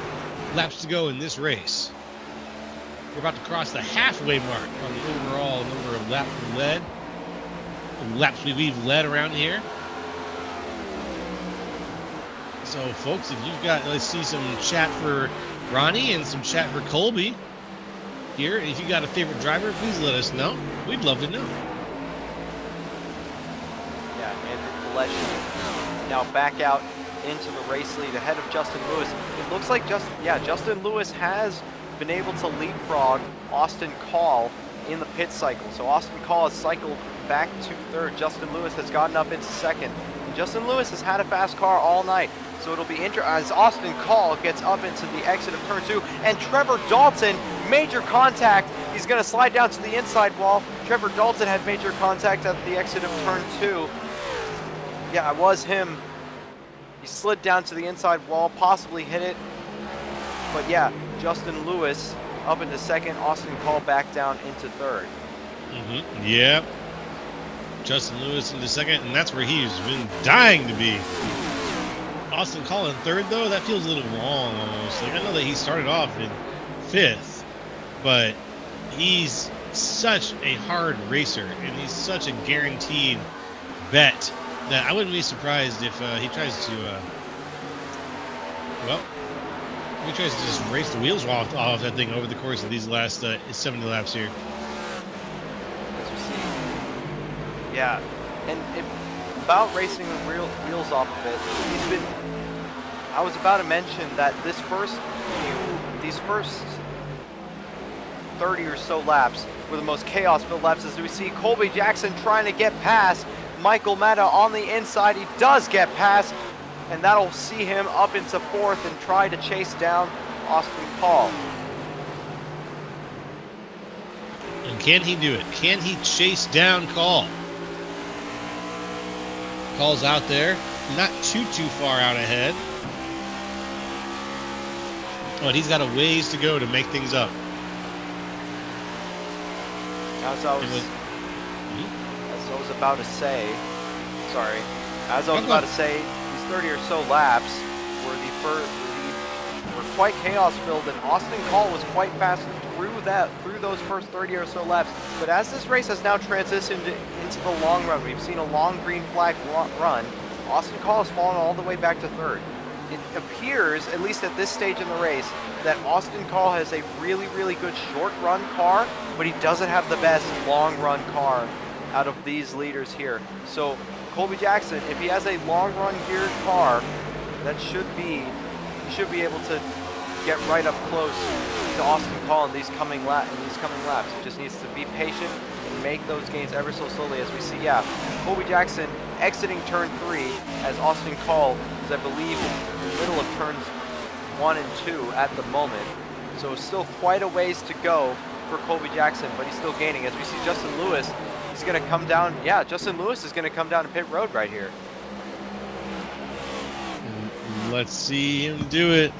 laps to go in this race. We're about to cross the halfway mark on the overall number of laps we led. Laps we've led around here. So, folks, if you've got, let's see some chat for Ronnie and some chat for Colby here. If you got a favorite driver, please let us know. We'd love to know. Yeah, Andrew Pileshi now back out into the race lead ahead of Justin Lewis. It looks like Justin Lewis has been able to leapfrog Austin Call in the pit cycle. So Austin Call has cycled back to third. Justin Lewis has gotten up into second. And Justin Lewis has had a fast car all night. So it'll be interesting as Austin Call gets up into the exit of turn 2. And Trevor Dalton, major contact. He's going to slide down to the inside wall. Trevor Dalton had major contact at the exit of turn 2. Yeah, it was him. He slid down to the inside wall, possibly hit it. But yeah, Justin Lewis up into second. Austin Call back down into third. Yeah. Justin Lewis into second, and that's where he's been dying to be. Austin Call in third, though, that feels a little wrong almost. Like, I know that he started off in fifth, but he's such a hard racer, and he's such a guaranteed bet that I wouldn't be surprised if he tries to, he tries to just race the wheels off that thing over the course of these last 70 laps here. As you see, yeah, and about racing the wheels off of it, I was about to mention that these first 30 or so laps were the most chaos-filled laps, as we see Colby Jackson trying to get past Michael Matta on the inside. He does get past, and that'll see him up into fourth and try to chase down Austin Call. And can he do it? Can he chase down Call? Call's out there, not too far out ahead. But he's got a ways to go to make things up. As I was about to say, these 30 or so laps were quite chaos-filled, and Austin Call was quite fast through those first 30 or so laps. But as this race has now transitioned into the long run, we've seen a long green flag run. Austin Call has fallen all the way back to third. It appears, at least at this stage in the race, that Austin Call has a really, really good short run car, but he doesn't have the best long run car out of these leaders here. So Colby Jackson, if he has a long run geared car, he should be able to get right up close to Austin Call in these coming laps. He just needs to be patient and make those gains ever so slowly, as we see, Colby Jackson exiting turn 3 as Austin Call is, I believe, in the middle of turns 1 and 2 at the moment. So still quite a ways to go for Colby Jackson, but he's still gaining. As we see Justin Lewis, he's going to come down. Yeah, Justin Lewis is going to come down to pit road right here. Let's see him do it.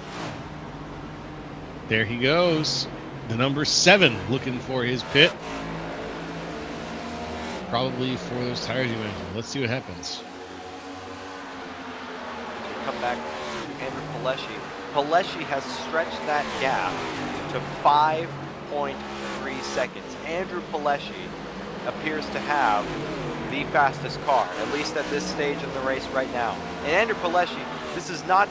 There he goes. The number 7 looking for his pit. probably for those tires you mentioned. Let's see what happens. Come back to Andrew Pileshi. Pileshi has stretched that gap to 5.3 seconds. Andrew Pileshi appears to have the fastest car, at least at this stage of the race right now. And Andrew Pileshi, this is not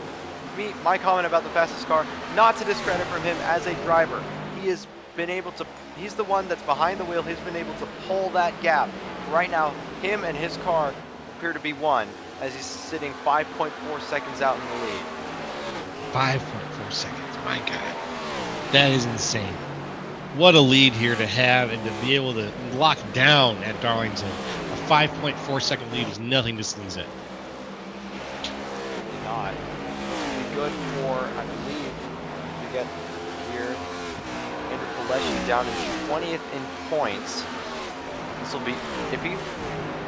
my comment about the fastest car, not to discredit from him as a driver. He has been able to, he's the one that's behind the wheel, he's been able to pull that gap. Right now, him and his car appear to be one, as he's sitting 5.4 seconds out in the lead. 5.4 seconds, my God. That is insane. What a lead here to have and to be able to lock down at Darlington. A 5.4 second lead is nothing to sneeze at. Not. Be good for, I believe, to get here, Andrew Pileshi down in 20th in points. This will be, if he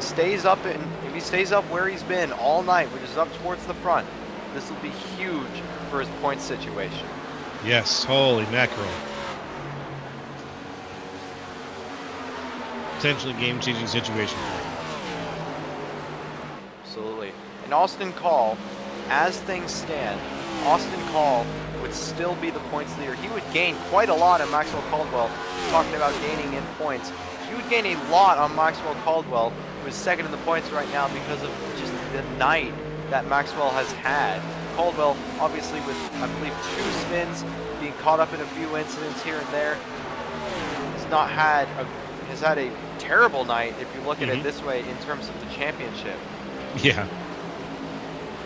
stays up where he's been all night, which is up towards the front, this will be huge for his point situation. Yes, holy mackerel. Potentially game-changing situation. Absolutely. And Austin Call, as things stand, Austin Call would still be the points leader. He would gain quite a lot on Maxwell Caldwell, talking about gaining in points. He would gain a lot on Maxwell Caldwell, who is second in the points right now because of just the night that Maxwell has had. Caldwell, obviously with, I believe, 2 spins, being caught up in a few incidents here and there, has had a terrible night, if you look at it this way, in terms of the championship. Yeah,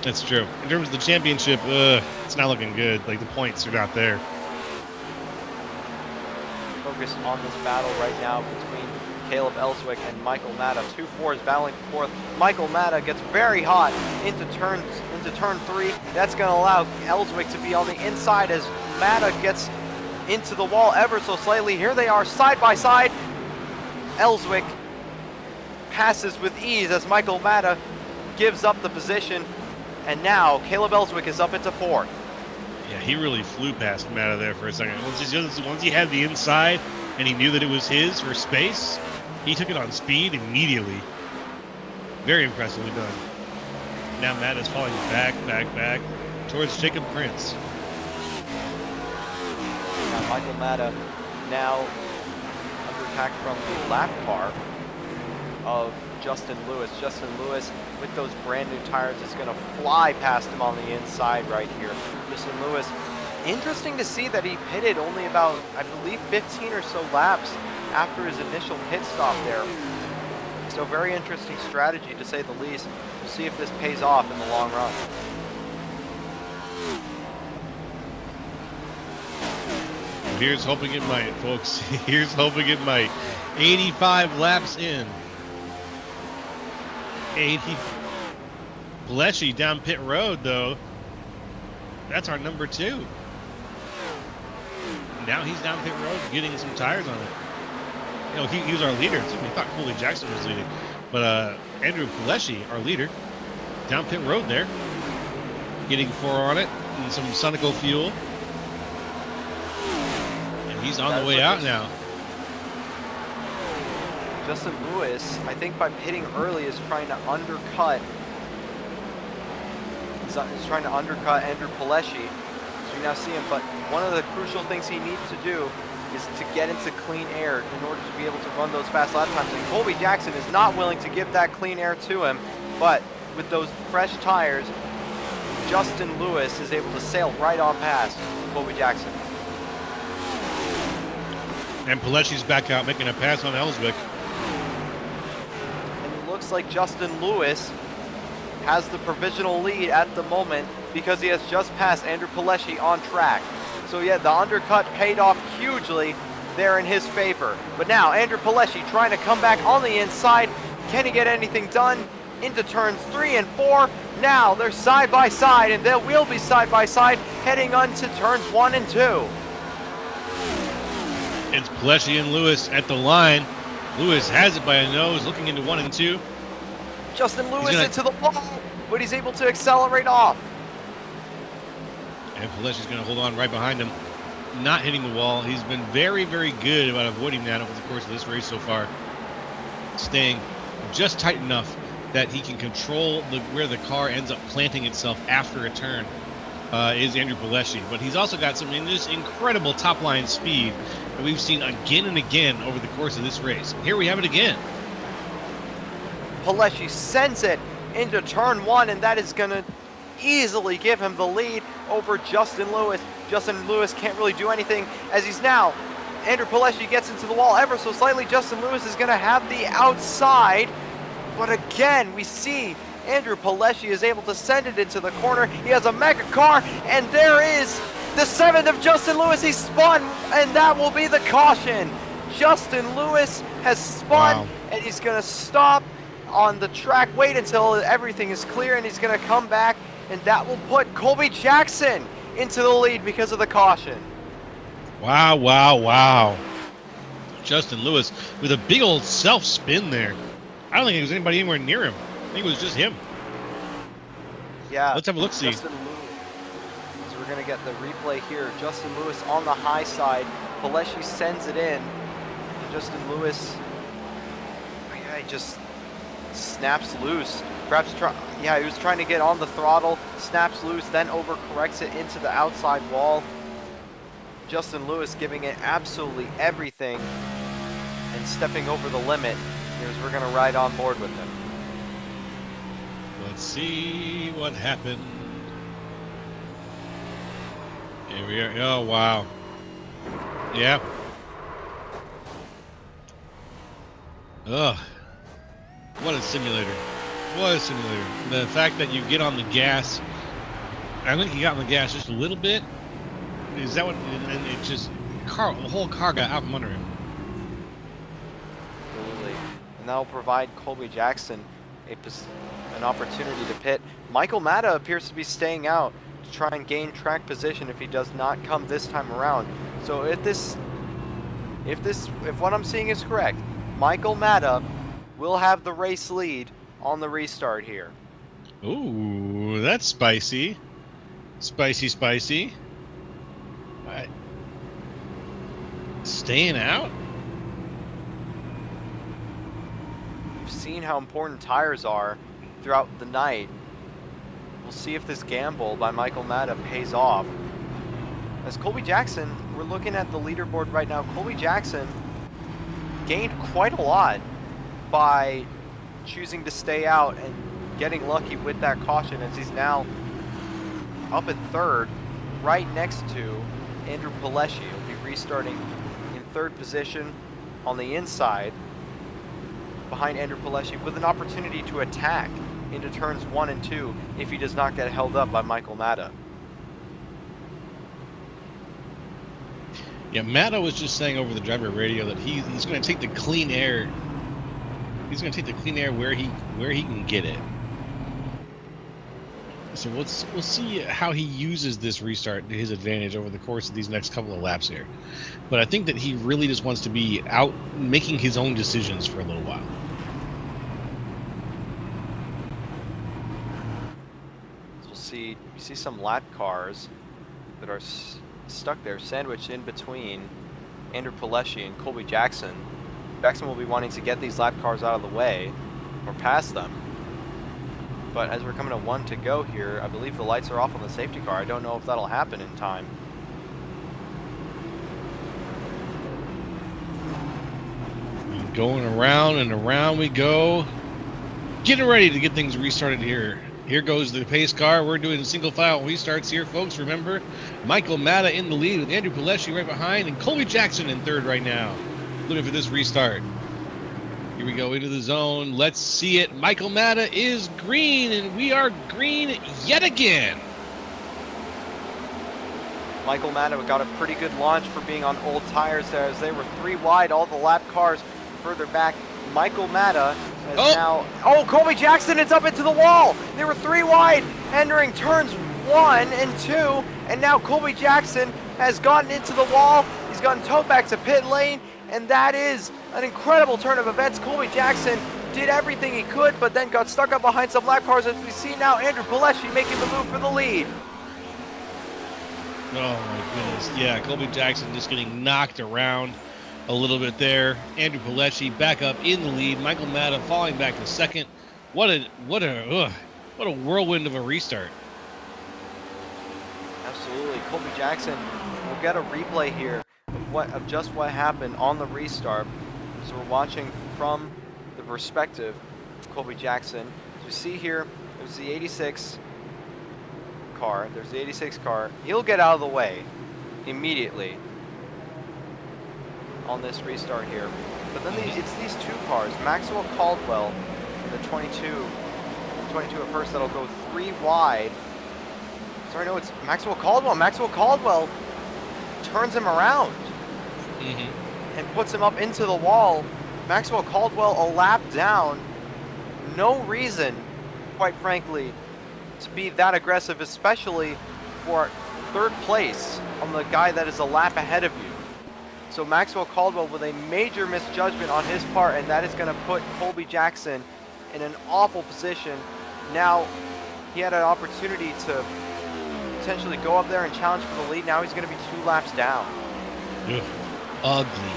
that's true. In terms of the championship, it's not looking good. Like, the points are not there. Focus on this battle right now between Caleb Ellswick and Michael Matta. 2-4s battling for fourth. Michael Matta gets very hot into turn 3. That's going to allow Ellswick to be on the inside as Matta gets into the wall ever so slightly. Here they are side by side. Ellswick passes with ease as Michael Matta gives up the position, and now Caleb Ellswick is up into 4th. Yeah, he really flew past Matta there for a second. Once he had the inside and he knew that it was his for space, he took it on speed immediately. Very impressively done. Now Matta's falling back towards Jacob Prince. Now Michael Matta now under attack from the lap car of Justin Lewis. Justin Lewis, with those brand new tires, is going to fly past him on the inside right here. Justin Lewis, interesting to see that he pitted only about, I believe, 15 or so laps after his initial pit stop there. So very interesting strategy, to say the least. We'll see if this pays off in the long run. Here's hoping it might, folks. Here's hoping it might. 85 laps in. 80. Pileshi down pit road, though. That's our number 2. Now he's down pit road getting some tires on it. You know, he was our leader. We thought Colby Jackson was leading. But Andrew Pileshi, our leader, down pit road there. Getting 4 on it and some Sonico fuel. And he's on the way out now. Justin Lewis, I think by pitting early, is trying to undercut. He's trying to undercut Andrew Pileshi. So you now see him, but one of the crucial things he needs to do is to get into clean air in order to be able to run those fast lap times. And Colby Jackson is not willing to give that clean air to him, but with those fresh tires, Justin Lewis is able to sail right on past Colby Jackson. And Pileshi's back out making a pass on Ellswick. And it looks like Justin Lewis has the provisional lead at the moment because he has just passed Andrew Pileshi on track. So yeah, the undercut paid off hugely there in his favor. But now Andrew Pileshi trying to come back on the inside. Can he get anything done? Into turns 3 and 4. Now they're side by side, and they will be side by side heading on to turns 1 and 2. It's Pileshi and Lewis at the line. Lewis has it by a nose, looking into 1 and 2. Justin Lewis into the wall, but he's able to accelerate off. And Pileshi's going to hold on right behind him, not hitting the wall. He's been very, very good about avoiding that over the course of this race so far. Staying just tight enough that he can control where the car ends up planting itself after a turn. Is Andrew Pileshi, but he's also got some just incredible top line speed that we've seen again and again over the course of this race. Here we have it again. Pileshi sends it into turn 1, and that is going to easily give him the lead over Justin Lewis. Justin Lewis can't really do anything as he's now. Andrew Pileshi gets into the wall ever so slightly. Justin Lewis is going to have the outside, but again, we see Andrew Pileshi is able to send it into the corner. He has a mega car, and there is the 7th of Justin Lewis. He spun, and that will be the caution. Justin Lewis has spun, Wow. and he's going to stop on the track, wait until everything is clear, and he's going to come back, and that will put Colby Jackson into the lead because of the caution. Wow, wow, wow. Justin Lewis with a big old self spin there. I don't think there was anybody anywhere near him. I think it was just him. Yeah. Let's have a look-see. Justin Lewis. So we're going to get the replay here. Justin Lewis on the high side. Pileshi sends it in. And Justin Lewis, yeah, he just snaps loose. Perhaps, he was trying to get on the throttle, snaps loose, then overcorrects it into the outside wall. Justin Lewis giving it absolutely everything and stepping over the limit. Here's we're going to ride on board with him. Let's see what happened. Here we are. Oh, wow. Yeah. Ugh. What a simulator. What a simulator. The fact that you get on the gas, I think he got on the gas just a little bit. Is that what, and it just, the whole car got out from under him. Absolutely. And that will provide Colby Jackson an opportunity to pit. Michael Matta appears to be staying out to try and gain track position if he does not come this time around. So if what I'm seeing is correct, Michael Matta will have the race lead on the restart here. Ooh, that's spicy. Spicy, spicy. Right. Staying out? We've seen how important tires are throughout the night. We'll see if this gamble by Michael Matta pays off. As Colby Jackson, we're looking at the leaderboard right now. Colby Jackson gained quite a lot by choosing to stay out and getting lucky with that caution, as he's now up in third, right next to Andrew Pileshi. He'll be restarting in third position on the inside behind Andrew Pileshi with an opportunity to attack into turns 1 and 2 if he does not get held up by Michael Matta. Yeah, Matta was just saying over the driver radio that he's going to take the clean air. He's going to take the clean air where he can get it. So we'll see how he uses this restart to his advantage over the course of these next couple of laps here. But I think that he really just wants to be out making his own decisions for a little while. So we see some lap cars that are stuck there, sandwiched in between Andrew Pileshi and Colby Jackson. Jackson will be wanting to get these lap cars out of the way or past them. But as we're coming to 1 to go here, I believe the lights are off on the safety car. I don't know if that'll happen in time. Going around and around we go. Getting ready to get things restarted here. Here goes the pace car. We're doing single file restarts here, folks. Remember, Michael Matta in the lead with Andrew Pileshi right behind and Colby Jackson in third right now. Looking for this restart. Here we go into the zone. Let's see it. Michael Matta is green, and we are green yet again. Michael Matta got a pretty good launch for being on old tires there, as they were 3 wide, all the lap cars further back. Michael Matta has now... Oh, Colby Jackson is up into the wall! They were 3 wide, entering turns 1 and 2, and now Colby Jackson has gotten into the wall. He's gotten towed back to pit lane, and that is an incredible turn of events. Colby Jackson did everything he could, but then got stuck up behind some lap cars, as we see now Andrew Pileshi making the move for the lead. Oh my goodness. Yeah, Colby Jackson just getting knocked around a little bit there. Andrew Pilecki back up in the lead. Michael Matta falling back to second. What a whirlwind of a restart. Absolutely. Colby Jackson will get a replay here of just what happened on the restart. So we're watching from the perspective of Colby Jackson. As you see here, there's the 86 car. There's the 86 car. He'll get out of the way immediately on this restart here. But then it's these two cars, Maxwell Caldwell and the 22 at first, that'll go 3 wide. Sorry, no, it's Maxwell Caldwell. Maxwell Caldwell turns him around and puts him up into the wall. Maxwell Caldwell a lap down. No reason, quite frankly, to be that aggressive, especially for third place on the guy that is a lap ahead of you. So Maxwell Caldwell with a major misjudgment on his part, and that is going to put Colby Jackson in an awful position. Now, he had an opportunity to potentially go up there and challenge for the lead. Now he's going to be 2 laps down. Ugh. Ugly.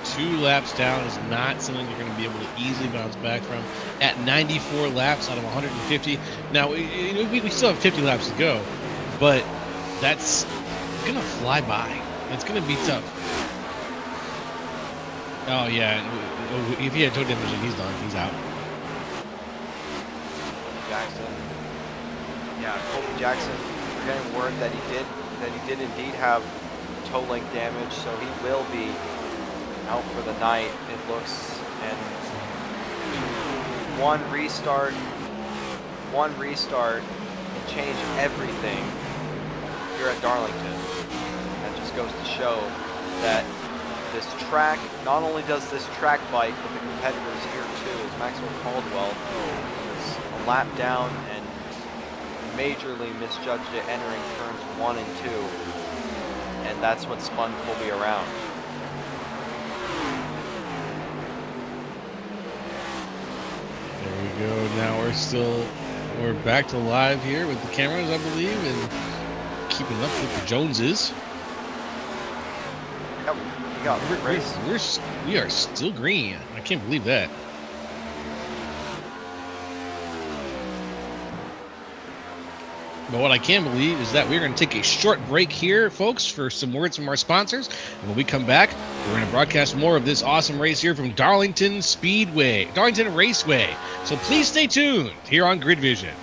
2 laps down is not something you're going to be able to easily bounce back from at 94 laps out of 150. Now, we still have 50 laps to go, but that's going to fly by. It's going to be tough. Oh, yeah. If he had toe damage, he's done. He's out. Jackson. Yeah, Colby Jackson, we're getting word that he did indeed have toe link damage, so he will be out for the night, it looks. And one restart can change everything here at Darlington. That just goes to show that this track, not only does this track bite, but the competitors here too, as Maxwell Caldwell was a lap down and majorly misjudged it entering turns 1 and 2. And that's what spun Colby around. There we go. Now we're back to live here with the cameras, I believe, and keeping up with the Joneses. Yep, we got race. We are still green. I can't believe that. But what I can believe is that we're going to take a short break here, folks, for some words from our sponsors. And when we come back, we're going to broadcast more of this awesome race here from Darlington Raceway. So please stay tuned here on Grid Vision.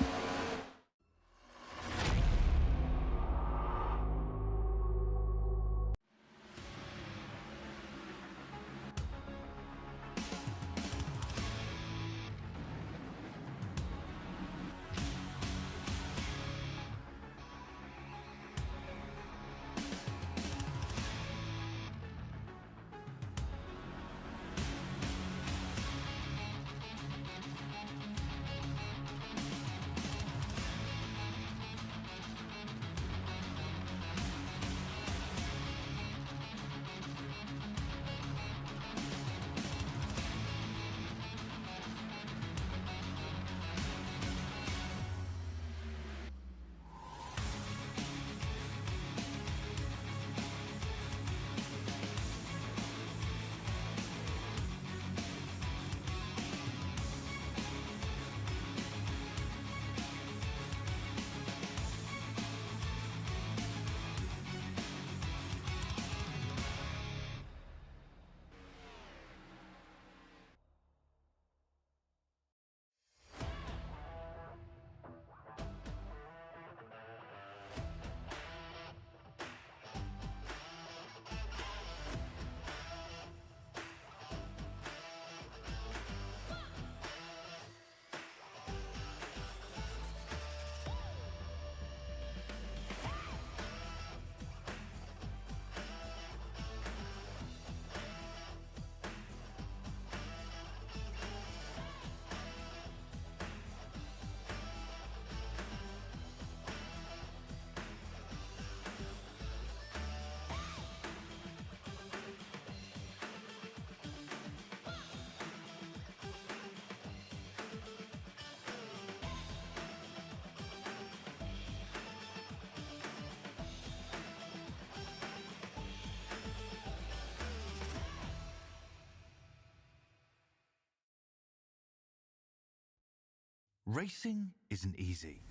Racing isn't easy,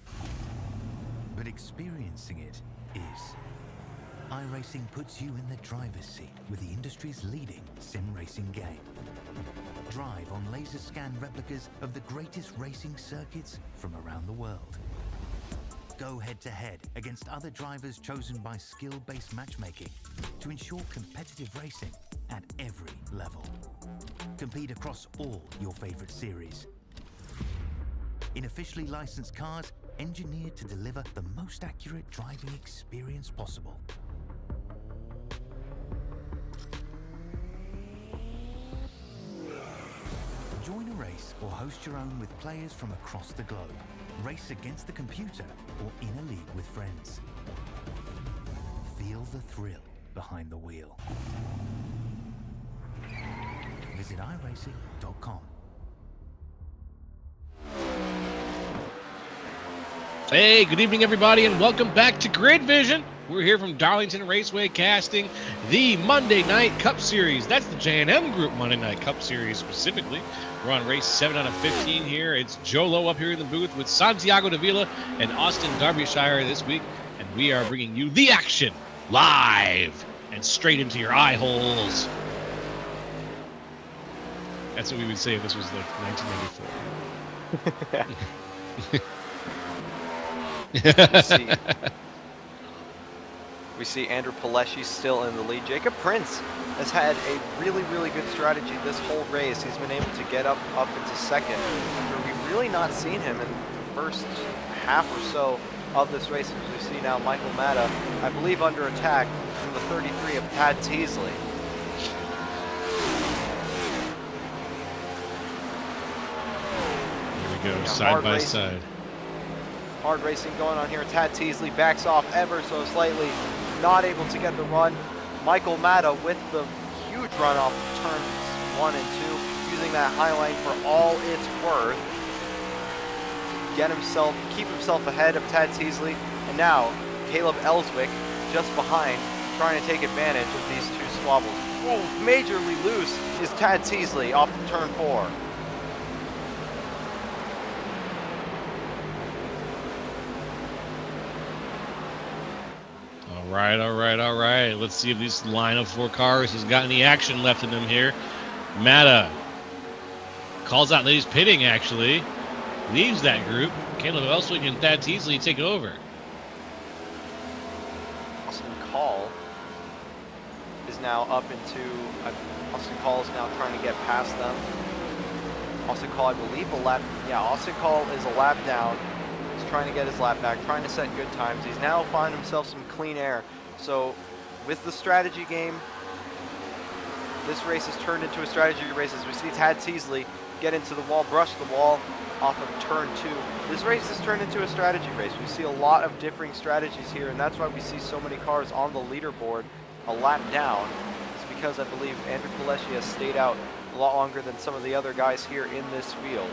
but experiencing it is. iRacing puts you in the driver's seat with the industry's leading sim racing game. Drive on laser scan replicas of the greatest racing circuits from around the world. Go head-to-head against other drivers chosen by skill-based matchmaking to ensure competitive racing at every level. Compete across all your favorite series. In officially licensed cars, engineered to deliver the most accurate driving experience possible. Join a race or host your own with players from across the globe. Race against the computer or in a league with friends. Feel the thrill behind the wheel. Visit iRacing.com. Hey, good evening, everybody, and welcome back to Grid Vision. We're here from Darlington Raceway casting the Monday Night Cup Series. That's the J&M Group Monday Night Cup Series specifically. We're on race 7 out of 15 here. It's Joe Lowe up here in the booth with Santiago Davila and Austin Derbyshire this week, and we are bringing you the action live and straight into your eye holes. That's what we would say if this was like 1994. We see Andrew Pileshi still in the lead. Jacob Prince has had a really, really good strategy this whole race. He's been able to get up into second after we've really not seen him in the first half or so of this race. As we see now Michael Matta, I believe, under attack from the 33 of Tad Teasley. Here we go, side by side. Hard racing going on here. Tad Teasley backs off ever so slightly, not able to get the run. Michael Matta with the huge run off turns 1 and 2, using that high line for all it's worth. Keep himself ahead of Tad Teasley. And now Caleb Ellswick just behind, trying to take advantage of these two squabbles. Whoa, majorly loose is Tad Teasley off of turn 4. All right. Let's see if this line of 4 cars has got any action left in them here. Matta calls out that he's pitting, actually. Leaves that group. Caleb Ellswick and Thad Teasley take over. Austin Call is now up into... Austin Call is now trying to get past them. Austin Call, I believe, a lap... Yeah, Austin Call is a lap down. He's trying to get his lap back, trying to set good times. He's now finding himself some clean air. So with the strategy game, this race has turned into a strategy race as we see Tad Teasley get into the wall, brush the wall off of turn 2. This race has turned into a strategy race. We see a lot of differing strategies here, and that's why we see so many cars on the leaderboard a lap down. It's because I believe Andrew Pileshi has stayed out a lot longer than some of the other guys here in this field.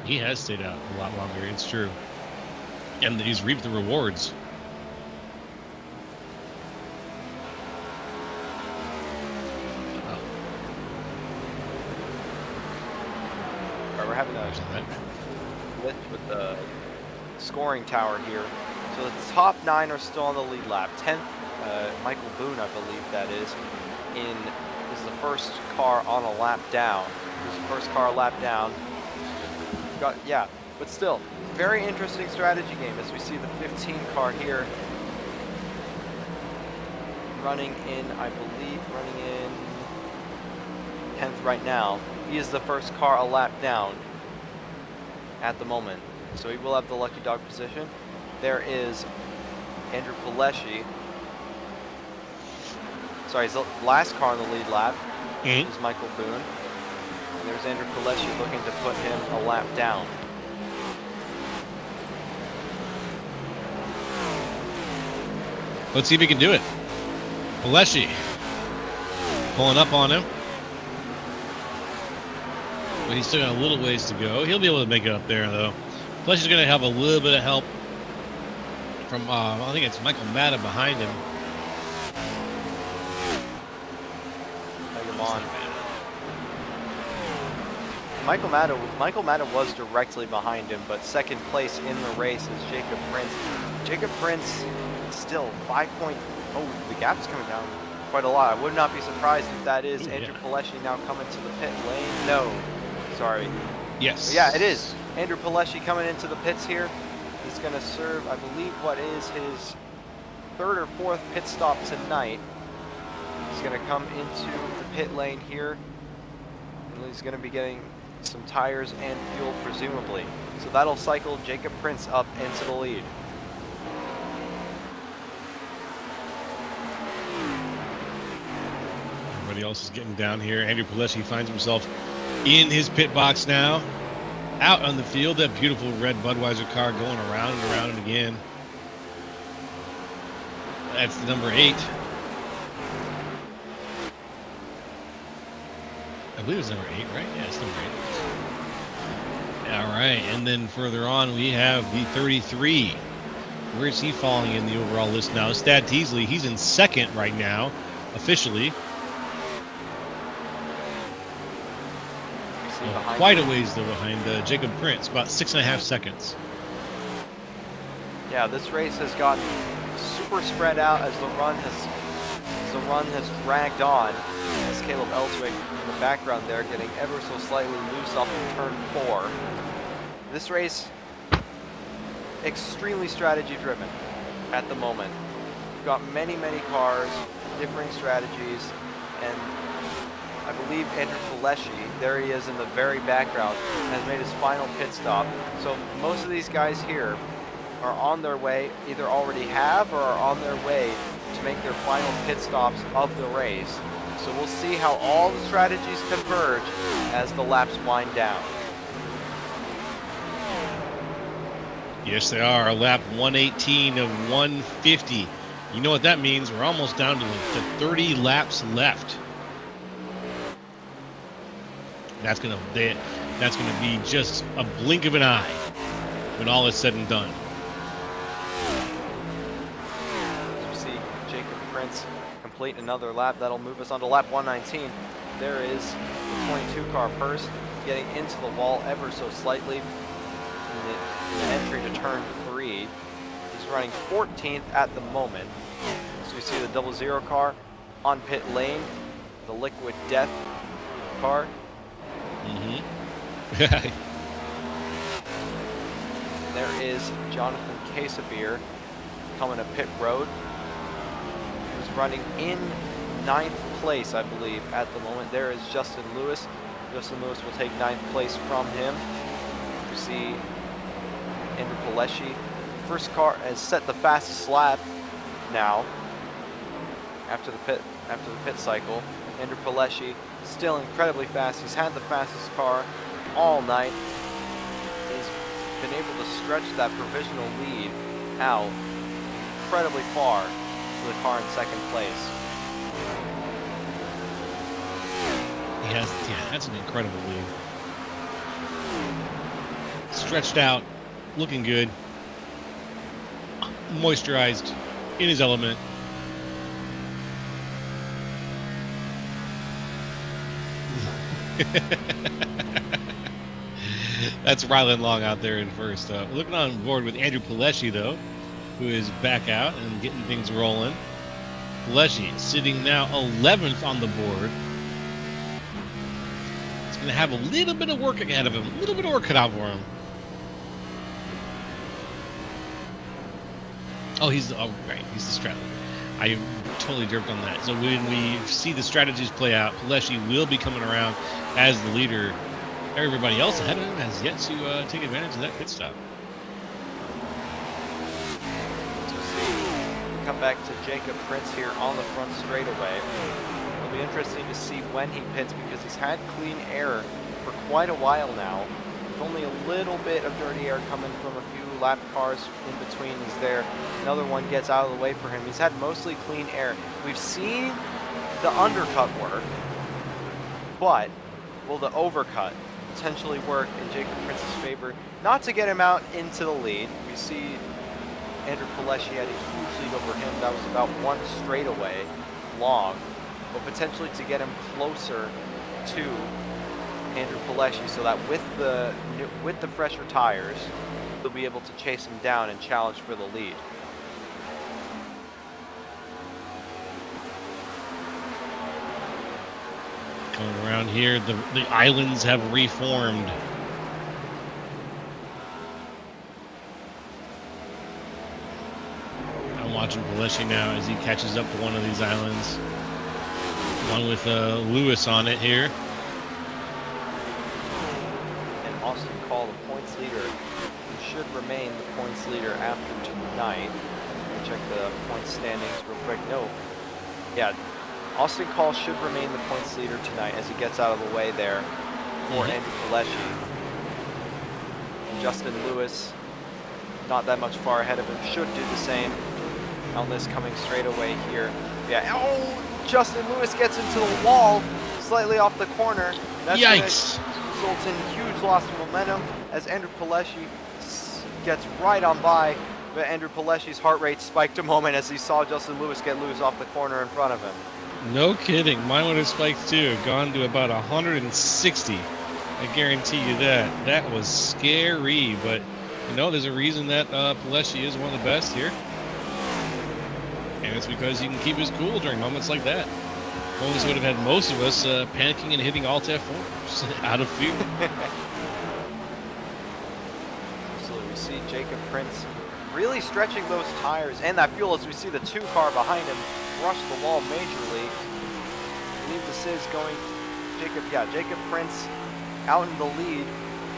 He has stayed out a lot longer, it's true. And he's reaped the rewards. We're having a glitch with the scoring tower here. So the top 9 are still on the lead lap. 10th, Michael Boone, I believe that is the first car on a lap down. He's the first car lap down. But still, very interesting strategy game as we see the 15 car here running in 10th right now. He is the first car a lap down at the moment, so he will have the lucky dog position. There is Andrew Pileshi. Sorry, he's the last car on the lead lap. Is Michael Boone. And there's Andrew Pileshi looking to put him a lap down. Let's see if he can do it. Pileshi pulling up on him. But he's still got a little ways to go. He'll be able to make it up there, though. Pileshi's going to have a little bit of help from, I think it's Michael Matta behind him. Come on. Michael Mata was directly behind him, but second place in the race is Jacob Prince. Jacob Prince still 5 point. Oh, the gap is coming down quite a lot. I would not be surprised if that is Andrew Pileshi now coming to the pit lane. No, sorry. Yes. But yeah, it is. Andrew Pileshi coming into the pits here. He's going to serve, I believe, what is his 3rd or 4th pit stop tonight. He's going to come into the pit lane here. And he's going to be getting some tires and fuel, presumably. So that'll cycle Jacob Prince up into the lead. Everybody else is getting down here. Andrew Pileshi finds himself in his pit box now. Out on the field, that beautiful red Budweiser car going around and around and again. That's the number 8. I believe it's number 8, right? Yeah, it's number 8. All right, and then further on, we have the 33. Where is he falling in the overall list now? Stad Teasley, he's in 2nd right now, officially. Quite a ways though behind Jacob Prince, about 6.5 seconds. Yeah, this race has gotten super spread out as the run has dragged on. As Caleb Ellswick in the background there, getting ever so slightly loose off of turn 4. This race, extremely strategy driven at the moment. We've got many cars, differing strategies, and I believe Andrew Pileshi, there he is in the very background, has made his final pit stop. So most of these guys here are on their way, either already have or are on their way to make their final pit stops of the race. So we'll see how all the strategies converge as the laps wind down. Yes, they are. Lap 118 of 150. You know what that means? We're almost down to 30 laps left. That's gonna be just a blink of an eye when all is said and done. As you see Jacob Prince complete another lap, that'll move us on to lap 119. There is the 22 car first, getting into the wall ever so slightly in the entry to turn 3. He's running 14th at the moment. So we see the 00 car on pit lane, the Liquid Death car. There is Jonathan Casabier coming to pit road. Who's running in 9th place, I believe, at the moment. There is Justin Lewis. Justin Lewis will take 9th place from him. You see Andrew Pileshi. First car has set the fastest lap now after the pit cycle. Andrew Pileshi still incredibly fast. He's had the fastest car all night. He's been able to stretch that provisional lead out incredibly far to the car in 2nd place. Yeah, that's an incredible lead. Stretched out, looking good, moisturized, in his element. That's Rylan Long out there in first. Looking on board with Andrew Pileshi, though, who is back out and getting things rolling. Pileshi sitting now 11th on the board. He's going to have a little bit of work ahead of him, a little bit of work cut out for him. Oh, he's the strat. I totally jerked on that. So when we see the strategies play out, Pileshi will be coming around as the leader. Everybody else ahead of him has yet to take advantage of that pit stop. Come back to Jacob Prince here on the front straightaway. It'll be interesting to see when he pits because he's had clean air for quite a while now. With only a little bit of dirty air coming from a few lap cars in between. He's there. Another one gets out of the way for him. He's had mostly clean air. We've seen the undercut work, but will the overcut potentially work in Jacob Prince's favor? Not to get him out into the lead. We see Andrew Pileshi had a huge lead over him. That was about 1 straightaway long, but potentially to get him closer to Andrew Pileshi so that with the fresher tires, they'll be able to chase him down and challenge for the lead. Going around here, the islands have reformed. I'm watching Pileshi now as he catches up to one of these islands. One with Lewis on it here. And Austin Call, the points leader, who should remain the points leader after tonight. Check the points standings real quick. No. Yeah, Austin Call should remain the points leader tonight as he gets out of the way there for Andrew Pileshi. Justin Lewis, not that much far ahead of him, should do the same on this coming straightaway here. Yeah, oh, Justin Lewis gets into the wall, slightly off the corner. That's Yikes! Results in huge loss of momentum as Andrew Pileshi gets right on by, but Andrew Pileshi's heart rate spiked a moment as he saw Justin Lewis get loose off the corner in front of him. No kidding. Mine would have spiked too. Gone to about 160. I guarantee you that. That was scary, but you know, there's a reason that Pileshi is one of the best here. And it's because he can keep his cool during moments like that. Moments would have had most of us panicking and hitting Alt F4s out of fear. So we see Jacob Prince really stretching those tires and that fuel as we see the 2 car behind him rush the wall majorly. I believe this is going Jacob Prince out in the lead.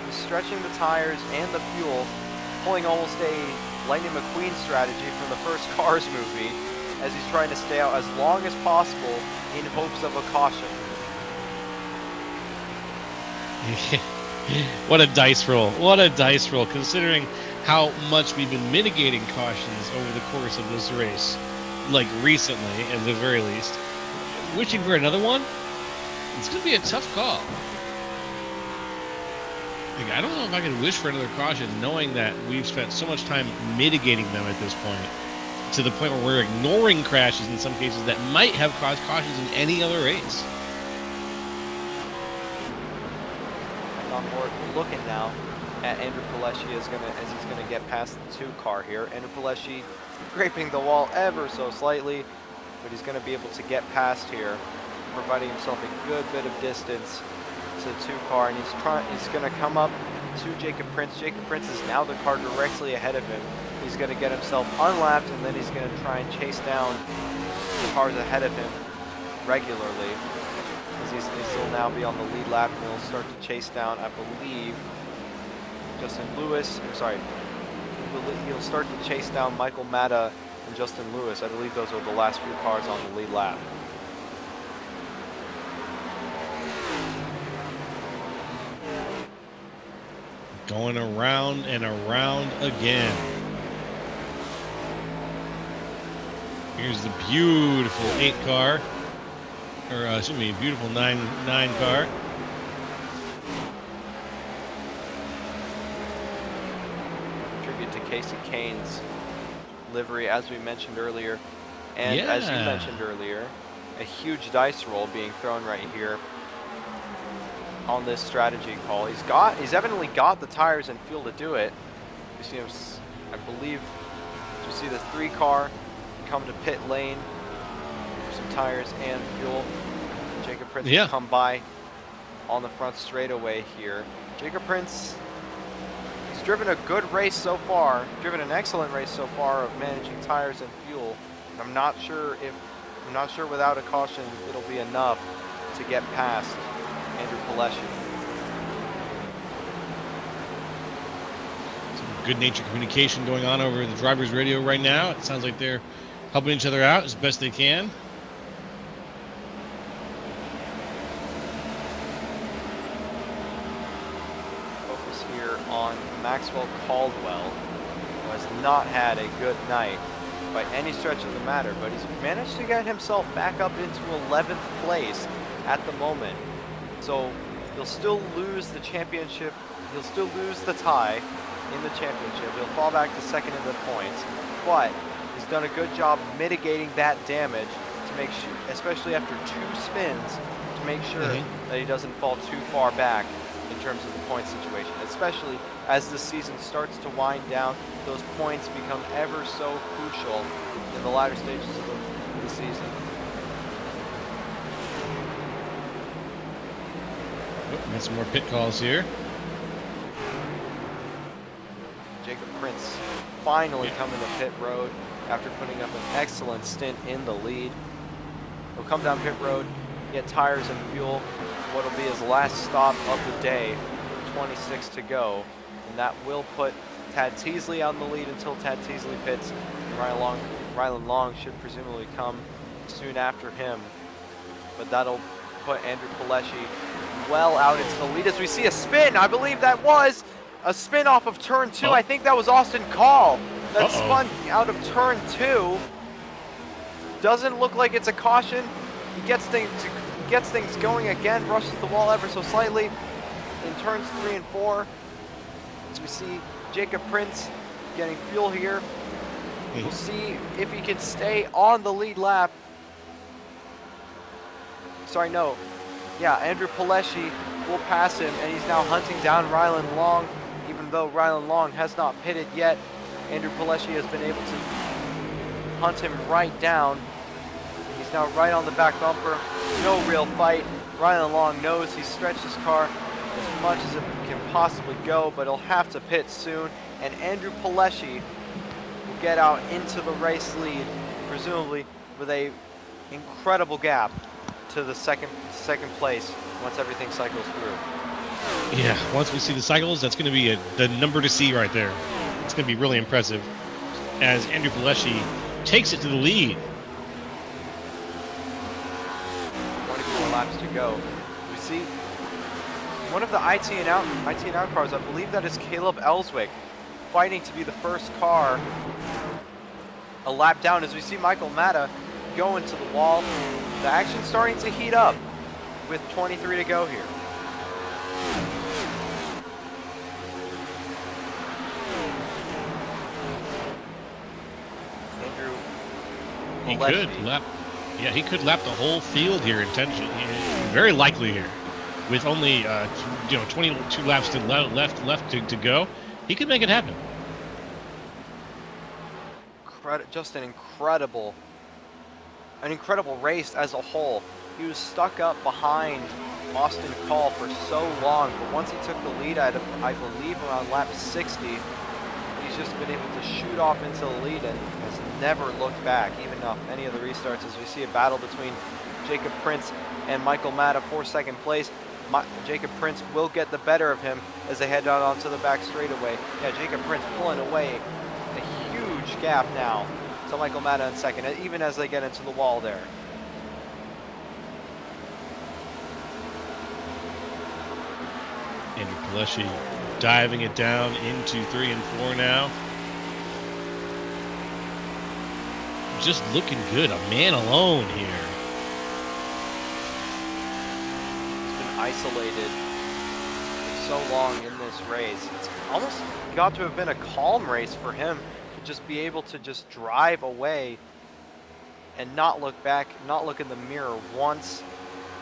He's stretching the tires and the fuel, pulling almost a Lightning McQueen strategy from the first Cars movie as he's trying to stay out as long as possible in hopes of a caution. What a dice roll. What a dice roll, considering how much we've been mitigating cautions over the course of this race. Like recently, at the very least. Wishing for another one? It's going to be a tough call. Like, I don't know if I could wish for another caution knowing that we've spent so much time mitigating them at this point. To the point where we're ignoring crashes in some cases that might have caused cautions in any other race. On board, we're looking now at Andrew Pileshi as he's gonna get past the 2 car here. Andrew Pileshi scraping the wall ever so slightly, but he's gonna be able to get past here, providing himself a good bit of distance to the 2 car, and he's gonna come up to Jacob Prince. Jacob Prince is now the car directly ahead of him. He's gonna get himself unlapped, and then he's gonna try and chase down the cars ahead of him regularly. He'll now be on the lead lap, and he'll start to chase down, I believe, Justin Lewis. He'll start to chase down Michael Matta and Justin Lewis. I believe those are the last few cars on the lead lap. Going around and around again. Here's the beautiful 8 car. Or excuse me, beautiful 9 car. Tribute to Casey Kane's livery, as we mentioned earlier, and as you mentioned earlier, a huge dice roll being thrown right here on this strategy call. He's evidently got the tires and fuel to do it. You see him, I believe, you see the 3 car come to pit lane. Some tires and fuel. Jacob Prince will come by on the front straightaway here. Jacob Prince, he's driven a good race so far, driven an excellent race so far of managing tires and fuel. I'm not sure without a caution if it'll be enough to get past Andrew Pileshi. Some good-natured communication going on over the driver's radio right now. It sounds like they're helping each other out as best they can. Focus here on Maxwell Caldwell, who has not had a good night by any stretch of the matter, but he's managed to get himself back up into 11th place at the moment. So he'll still lose the championship. He'll still lose the tie in the championship. He'll fall back to 2nd in the points, but he's done a good job mitigating that damage to make sure, especially after 2 spins, to make sure Mhm. that he doesn't fall too far back in terms of the point situation, especially as the season starts to wind down. Those points become ever so crucial in the latter stages of the season. Oh, got some more pit calls here. Jacob Prince finally coming to pit road after putting up an excellent stint in the lead. He'll come down pit road, get tires and fuel, what'll be his last stop of the day, 26 to go, and that will put Tad Teasley out in the lead until Tad Teasley pits, and Rylan Long should presumably come soon after him, but that'll put Andrew Pileshi well out into the lead as we see a spin. I believe that was a spin off of turn 2. Oh. I think that was Austin Call that Uh-oh. spun out of turn 2. Doesn't look like it's a caution. He gets things going again, rushes the wall ever so slightly in turns 3 and 4. As we see Jacob Prince getting fuel here. We'll see if he can stay on the lead lap. Sorry, no. Yeah, Andrew Pileshi will pass him, and he's now hunting down Rylan Long. Even though Rylan Long has not pitted yet, Andrew Pileshi has been able to hunt him right down. He's now right on the back bumper. No real fight. Rylan Long knows he's stretched his car as much as it can possibly go, but he'll have to pit soon. And Andrew Pileshi will get out into the race lead, presumably with a incredible gap to the second place once everything cycles through. Yeah, once we see the cycles, that's going to be the number to see right there. It's going to be really impressive as Andrew Pileshi takes it to the lead. 24 laps to go. We see one of the IT and out cars, I believe that is Caleb Ellswick, fighting to be the first car a lap down as we see Michael Matta go into the wall. The action's starting to heat up with 23 to go here. Andrew He Pileshi. could lap. Yeah, he could lap the whole field here. Very likely here, with only 22 laps to left to go. He could make it happen. Just an incredible race as a whole. He was stuck up behind Austin Call for so long, but once he took the lead at, I believe, around lap 60, he's just been able to shoot off into the lead and has never looked back, even off any of the restarts, as we see a battle between Jacob Prince and Michael Matta for second place. Jacob Prince will get the better of him as they head out onto the back straightaway. Yeah, Jacob Prince pulling away a huge gap now to Michael Matta in second, even as they get into the wall there. Andrew Pileshi diving it down into 3 and 4 now. Just looking good, a man alone here. He's been isolated for so long in this race. It's almost got to have been a calm race for him to just be able to just drive away and not look back, not look in the mirror once.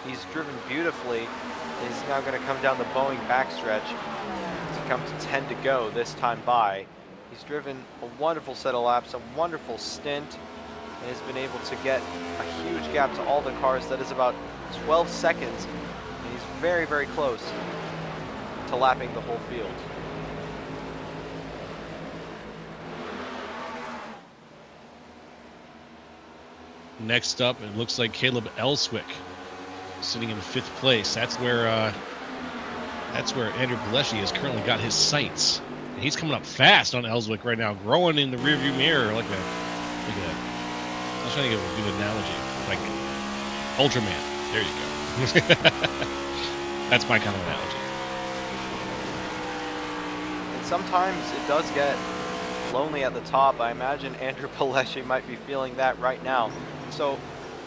He's driven beautifully. And he's now going to come down the Boeing backstretch to come to 10 to go this time by. He's driven a wonderful set of laps, a wonderful stint, and has been able to get a huge gap to all the cars. That is about 12 seconds, and he's very, very close to lapping the whole field. Next up, it looks like Caleb Ellswick sitting in 5th place. That's where Andrew Pileshi has currently got his sights. And he's coming up fast on Ellswick right now, growing in the rearview mirror like a. I was trying to give a good analogy, like Ultraman. There you go. That's my kind of analogy. And sometimes it does get lonely at the top. I imagine Andrew Pileshi might be feeling that right now. So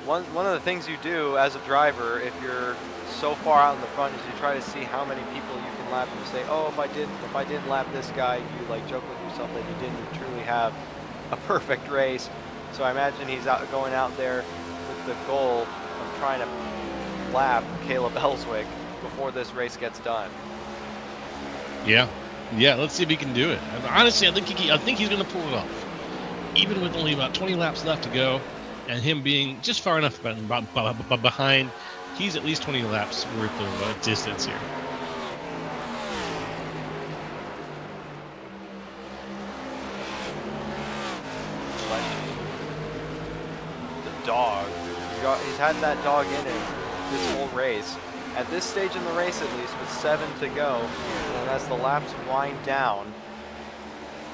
one of the things you do as a driver, if you're so far out in the front, is you try to see how many people you can lap, and you say, oh, if I didn't lap this guy, you like joke with yourself that you didn't truly have a perfect race. So I imagine he's going out there with the goal of trying to lap Caleb Ellswick before this race gets done. Yeah, let's see if he can do it. Honestly, I think he's going to pull it off, even with only about 20 laps left to go, and him being just far enough behind. He's at least 20 laps worth of distance here. The dog. He's had that dog in him this whole race. At this stage in the race, at least, with 7 to go, and as the laps wind down,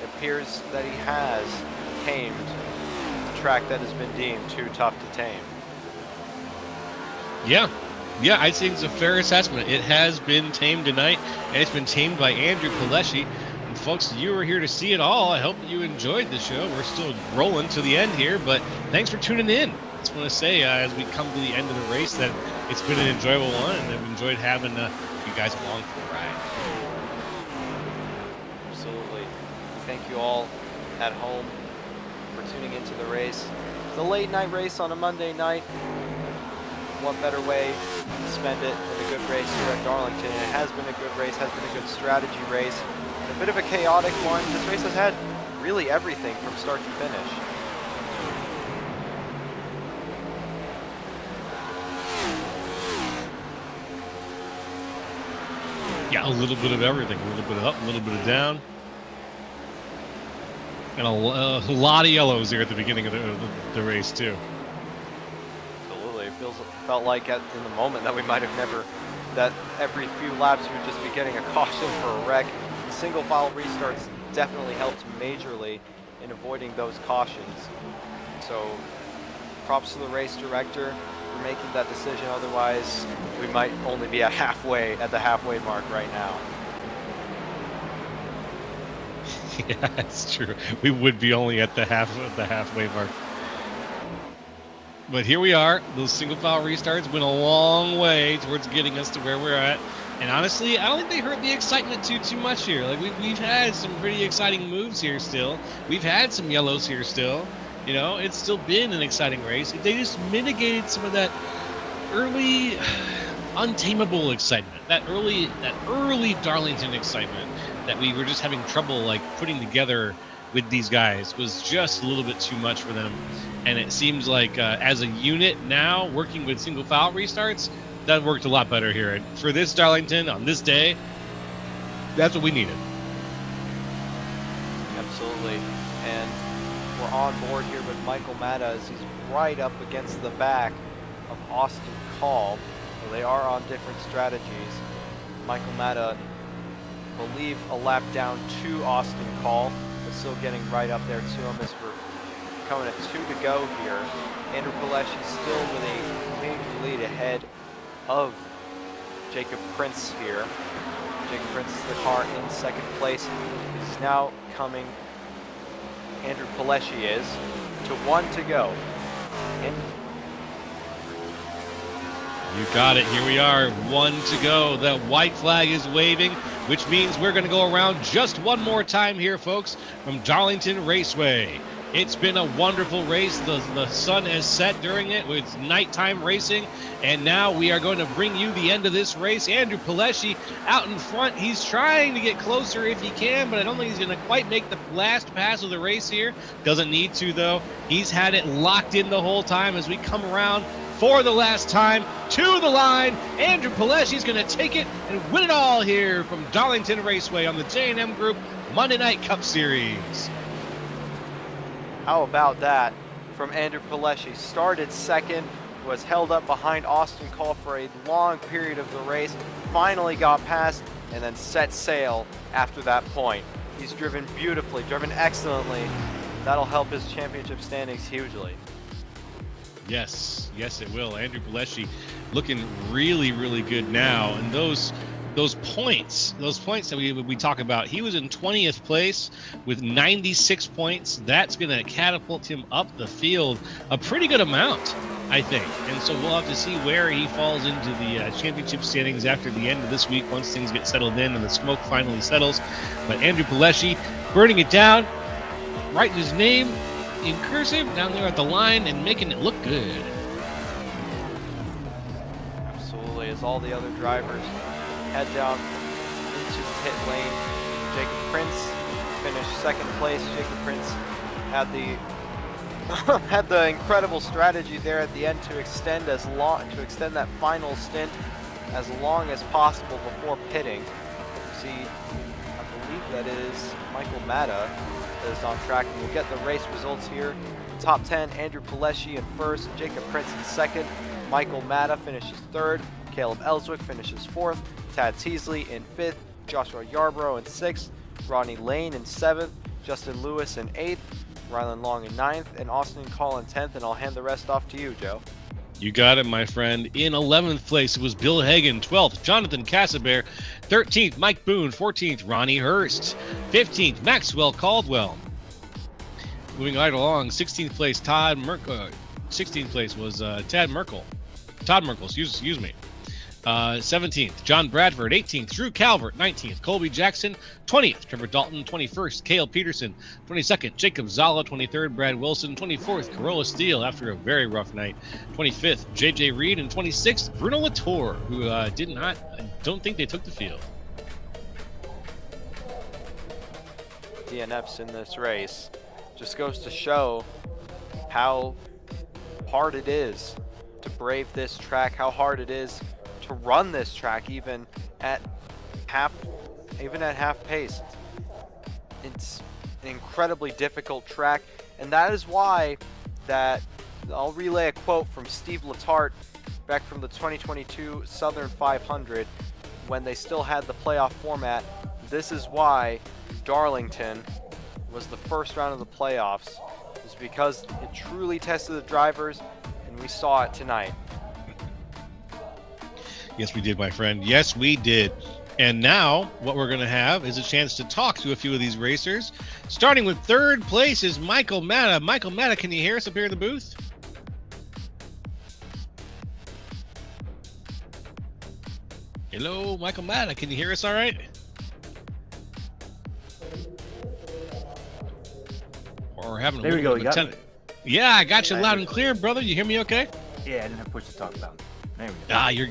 it appears that he has tamed a track that has been deemed too tough to tame. Yeah, I think it's a fair assessment. It has been tamed tonight, and it's been tamed by Andrew Pileshi. And folks, you were here to see it all. I hope that you enjoyed the show. We're still rolling to the end here, but thanks for tuning in. I just want to say, as we come to the end of the race, that it's been an enjoyable one, and I've enjoyed having you guys along for the ride. Absolutely. Thank you all at home for tuning into the race. It's a late night race on a Monday night. What better way to spend it than a good race here at Darlington? And it has been a good race, has been a good strategy race. A bit of a chaotic one. This race has had really everything from start to finish. Yeah, a little bit of everything. A little bit of up, a little bit of down. And a lot of yellows here at the beginning of the race, too. Absolutely. It felt like in the moment that we might have never, that every few laps we would just be getting a caution for a wreck. The single file restarts definitely helped majorly in avoiding those cautions. So props to the race director for making that decision. Otherwise, we might only be at the halfway mark right now. Yeah, that's true. We would be only at the halfway mark. But here we are. Those single file restarts went a long way towards getting us to where we're at. And honestly, I don't think they hurt the excitement too much here. Like we've had some pretty exciting moves here still. We've had some yellows here still. You know, it's still been an exciting race. They just mitigated some of that early untamable excitement. That early Darlington excitement that we were just having trouble like putting together with these guys was just a little bit too much for them. And it seems like as a unit now working with single file restarts, that worked a lot better here. And for this Darlington on this day, that's what we needed. Absolutely. And we're on board here with Michael Matta as he's right up against the back of Austin Call. So they are on different strategies. Michael Matta, I believe, a lap down to Austin Call, but still getting right up there to him as we're coming at 2 to go here. Andrew Pileshi still with a major lead ahead of Jacob Prince here. Jacob Prince is the car in second place. He's now coming, Andrew Pileshi is, to 1 to go. You got it. Here we are. 1 to go. The white flag is waving, which means we're going to go around just one more time here, folks, from Darlington Raceway. It's been a wonderful race. The sun has set during it with nighttime racing, and now we are going to bring you the end of this race. Andrew Pileshi out in front. He's trying to get closer if he can, but I don't think he's going to quite make the last pass of the race here. Doesn't need to, though. He's had it locked in the whole time as we come around for the last time to the line. Andrew Pileshi is going to take it and win it all here from Darlington Raceway on the J&M Group Monday Night Cup Series. How about that from Andrew Pileshi? Started second, was held up behind Austin Call for a long period of the race, finally got past, and then set sail after that point. He's driven beautifully, driven excellently. That'll help his championship standings hugely. Yes, it will. Andrew Pileshi looking really, really good now. And those points that we talk about, he was in 20th place with 96 points. That's going to catapult him up the field a pretty good amount, I think. And so we'll have to see where he falls into the championship standings after the end of this week once things get settled in and the smoke finally settles. But Andrew Pileshi burning it down, writing his name in cursive down there at the line and making it look good. as all the other drivers head down into the pit lane. Jacob Prince finished second place. Jacob Prince had the had the incredible strategy there at the end to extend that final stint as long as possible before pitting. You see, I believe that is Michael Matta that is on track, and we'll get the race results here. Top 10, Andrew Pileshi in first, Jacob Prince in second, Michael Matta finishes third, Caleb Ellswick finishes fourth, Tad Teasley in fifth, Joshua Yarborough in sixth, Ronnie Lane in seventh, Justin Lewis in eighth, Rylan Long in ninth, and Austin Call in 10th, and I'll hand the rest off to you, Joe. You got it, my friend. In 11th place, it was Bill Hagan. 12th, Jonathan Cassabear. 13th, Mike Boone. 14th, Ronnie Hurst. 15th, Maxwell Caldwell. Moving right along, 16th place, Todd Merkel. 16th place was Tad Merkel. Todd Merkel, excuse me. 17th, John Bradford. 18th, Drew Calvert. 19th, Colby Jackson. 20th, Trevor Dalton. 21st, Cale Peterson. 22nd, Jacob Zala. 23rd, Brad Wilson. 24th, Corolla Steele after a very rough night. 25th, JJ Reed. And 26th, Bruno Latour, who I don't think they took the field. DNFs in this race just goes to show how hard it is to brave this track, how hard it is to run this track even at half pace. It's an incredibly difficult track, and that is why that I'll relay a quote from Steve Letarte back from the 2022 Southern 500 when they still had the playoff format. This is why Darlington was the first round of the playoffs, is because it truly tested the drivers, and we saw it tonight. Yes, we did, my friend. Yes, we did. And now what we're going to have is a chance to talk to a few of these racers. Starting with third place is Michael Matta. Michael Matta, can you hear us up here in the booth? Hello, Michael Matta. Can you hear us all right? Or we're having a There we little go. bit You of got me. Yeah, I got you loud and clear, brother. You hear me okay? Yeah, I didn't have to push the talk button. There we go. Ah, you're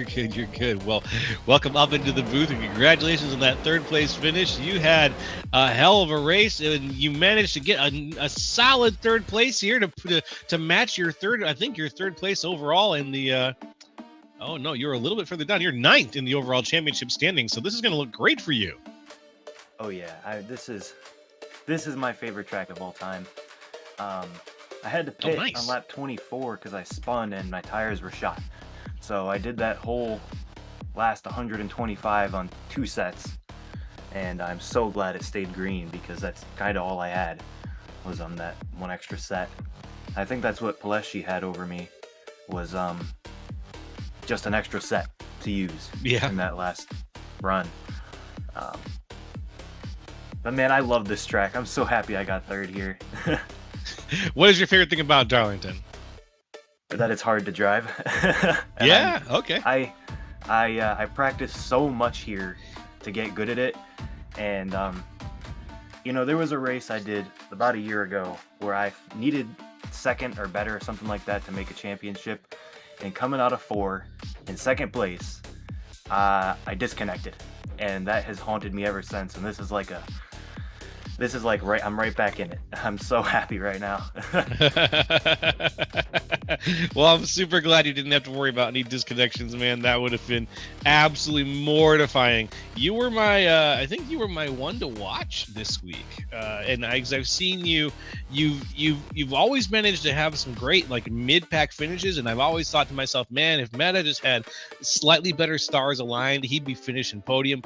good. You're good. Well, welcome up into the booth, and congratulations on that third place finish. You had a hell of a race, and you managed to get a solid third place here to match your third. I think your third place overall in the. Oh no, you're a little bit further down. You're ninth in the overall championship standing, so this is going to look great for you. Oh yeah, this is my favorite track of all time. I had to pit on lap 24 because I spun and my tires were shot. So I did that whole last 125 on 2 sets, and I'm so glad it stayed green because that's kind of all I had was on that one extra set. I think that's what Pileshi had over me was just an extra set to use in that last run. But man, I love this track. I'm so happy I got third here. What is your favorite thing about Darlington? That it's hard to drive. Yeah, okay. I practice so much here to get good at it, and there was a race I did about a year ago where I needed second or better or something like that to make a championship, and coming out of 4 in second place, I disconnected, and that has haunted me ever since. And this is like I'm right back in it. I'm so happy right now. Well, I'm super glad you didn't have to worry about any disconnections, man. That would have been absolutely mortifying. You were I think you were my one to watch this week. And I've seen you've always managed to have some great like mid-pack finishes, and I've always thought to myself, man, if Matta just had slightly better stars aligned, he'd be finishing podium.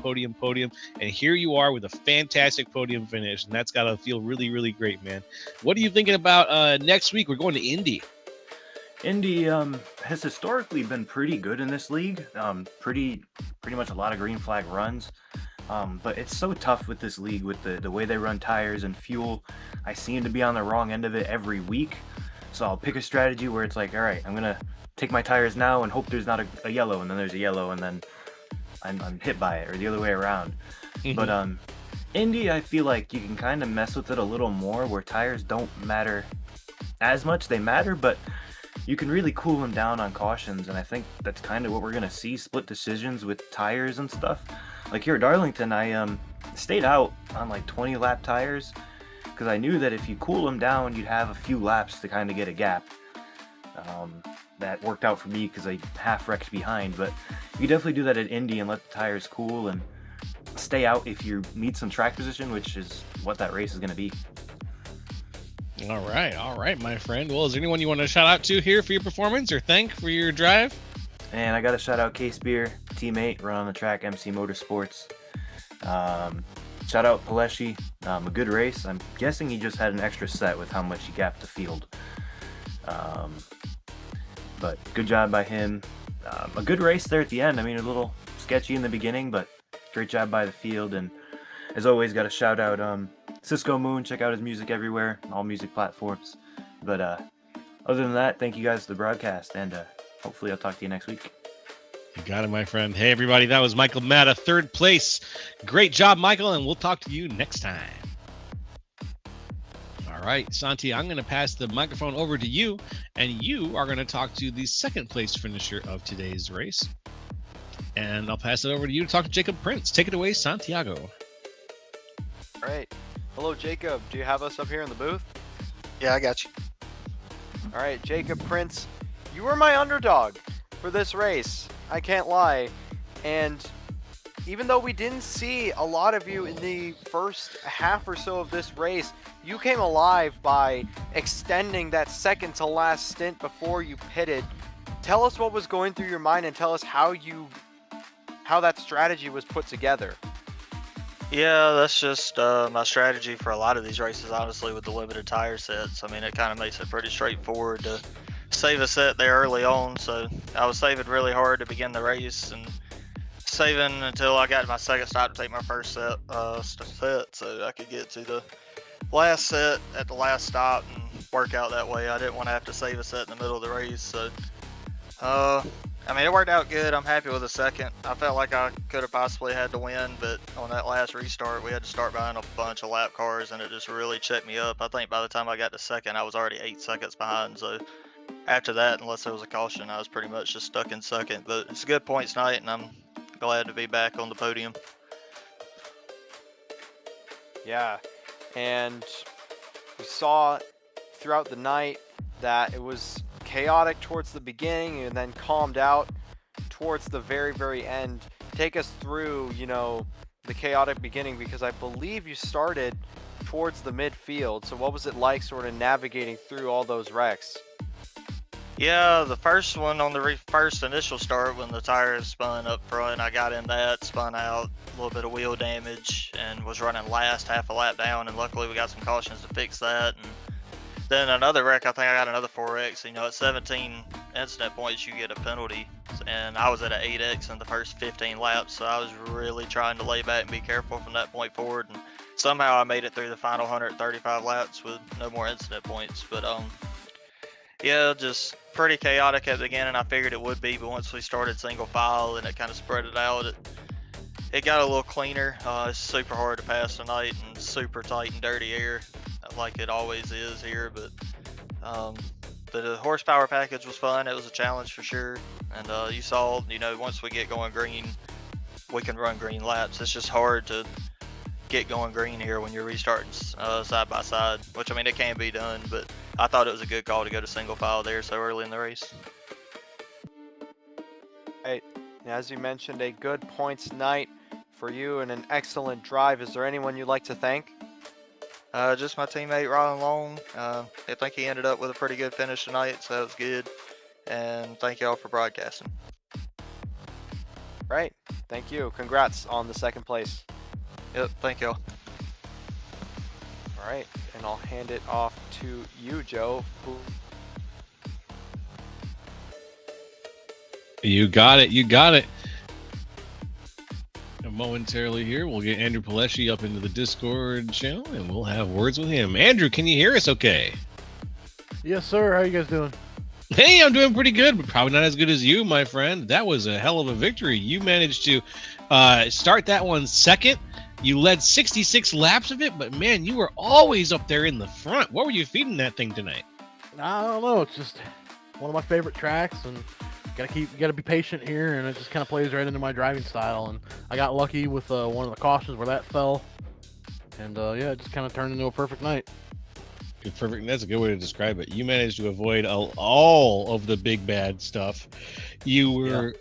And here you are with a fantastic podium finish, and that's got to feel really, really great, man. What are you thinking about next week? We're going to Indy. Indy has historically been pretty good in this league. Pretty much a lot of green flag runs. But it's so tough with this league with the way they run tires and fuel. I seem to be on the wrong end of it every week. So I'll pick a strategy where it's like, all right, I'm going to take my tires now and hope there's not a yellow, and then there's a yellow, and then I'm hit by it, or the other way around. Mm-hmm. But Indy, I feel like you can kind of mess with it a little more, where tires don't matter as much. They matter, but you can really cool them down on cautions, and I think that's kind of what we're gonna see, split decisions with tires and stuff. Like here at Darlington, I stayed out on like 20 lap tires because I knew that if you cool them down, you'd have a few laps to kind of get a gap. That worked out for me because I half wrecked behind, but you definitely do that at Indy and let the tires cool and stay out if you need some track position, which is what that race is going to be. All right, my friend. Well, is there anyone you want to shout out to here for your performance or thank for your drive? And I got to shout out Case Beer, teammate, run on the track, MC Motorsports. Shout out Paleshi, a good race. I'm guessing he just had an extra set with how much he gapped the field. But good job by him. A good race there at the end. I mean, a little sketchy in the beginning, but great job by the field. And as always, got to shout out Cisco Moon. Check out his music everywhere, all music platforms. But other than that, thank you guys for the broadcast, and hopefully I'll talk to you next week. You got it, my friend. Hey, everybody, that was Michael Matta, 3rd place. Great job, Michael, and we'll talk to you next time. All right, Santi, I'm going to pass the microphone over to you, and you are going to talk to the 2nd place finisher of today's race. And I'll pass it over to you to talk to Jacob Prince. Take it away, Santiago. All right. Hello, Jacob. Do you have us up here in the booth? Yeah, I got you. All right, Jacob Prince, you were my underdog for this race. I can't lie. And even though we didn't see a lot of you in the first half or so of this race, you came alive by extending that second to last stint before you pitted. Tell us what was going through your mind and tell us how that strategy was put together. Yeah, that's just my strategy for a lot of these races, honestly, with the limited tire sets. I mean, it kind of makes it pretty straightforward to save a set there early on. So I was saving really hard to begin the race and saving until I got to my second stop to take my first set so I could get to the last set at the last stop and work out that way. I didn't want to have to save a set in the middle of the race. So, I mean, it worked out good. I'm happy with the second. I felt like I could have possibly had to win, but on that last restart, we had to start behind a bunch of lap cars, and it just really checked me up. I think by the time I got to second, I was already 8 seconds behind. So after that, unless there was a caution, I was pretty much just stuck in second. But it's a good points night, and I'm glad to be back on the podium. Yeah, and we saw throughout the night that it was chaotic towards the beginning and then calmed out towards the very, very end. Take us through, the chaotic beginning, because I believe you started towards the midfield. So what was it like sort of navigating through all those wrecks? Yeah, the first one on the first initial start when the tires spun up front, I got in that, spun out, a little bit of wheel damage, and was running last half a lap down, and luckily we got some cautions to fix that. And then another wreck, I think I got another 4X. At 17 incident points, you get a penalty, and I was at an 8X in the first 15 laps, so I was really trying to lay back and be careful from that point forward, and somehow I made it through the final 135 laps with no more incident points. But yeah, just pretty chaotic at the beginning. I figured it would be, but once we started single file and it kind of spread it out, it got a little cleaner. It's super hard to pass tonight and super tight and dirty air, like it always is here. But the horsepower package was fun. It was a challenge for sure. And you saw, once we get going green, we can run green laps. It's just hard to get going green here when you're restarting side by side, which, I mean, it can be done, but I thought it was a good call to go to single file there so early in the race. Right. As you mentioned, a good points night for you and an excellent drive. Is there anyone you'd like to thank? Just my teammate, Ryan Long. I think he ended up with a pretty good finish tonight, so that was good. And thank y'all for broadcasting. Right. Thank you. Congrats on the second place. Yep, thank y'all. All right, and I'll hand it off to you, Joe. You got it. And momentarily here, we'll get Andrew Paleshi up into the Discord channel, and we'll have words with him. Andrew, can you hear us okay? Yes, sir. How you guys doing? Hey, I'm doing pretty good, but probably not as good as you, my friend. That was a hell of a victory. You managed to start that one second. You led 66 laps of it, but man, you were always up there in the front. What were you feeding that thing tonight? I don't know. It's just one of my favorite tracks, and gotta be patient here, and it just kind of plays right into my driving style. And I got lucky with one of the cautions where that fell, and yeah, it just kind of turned into a perfect night. Perfect. That's a good way to describe it. You managed to avoid all of the big bad stuff. You were. Yeah.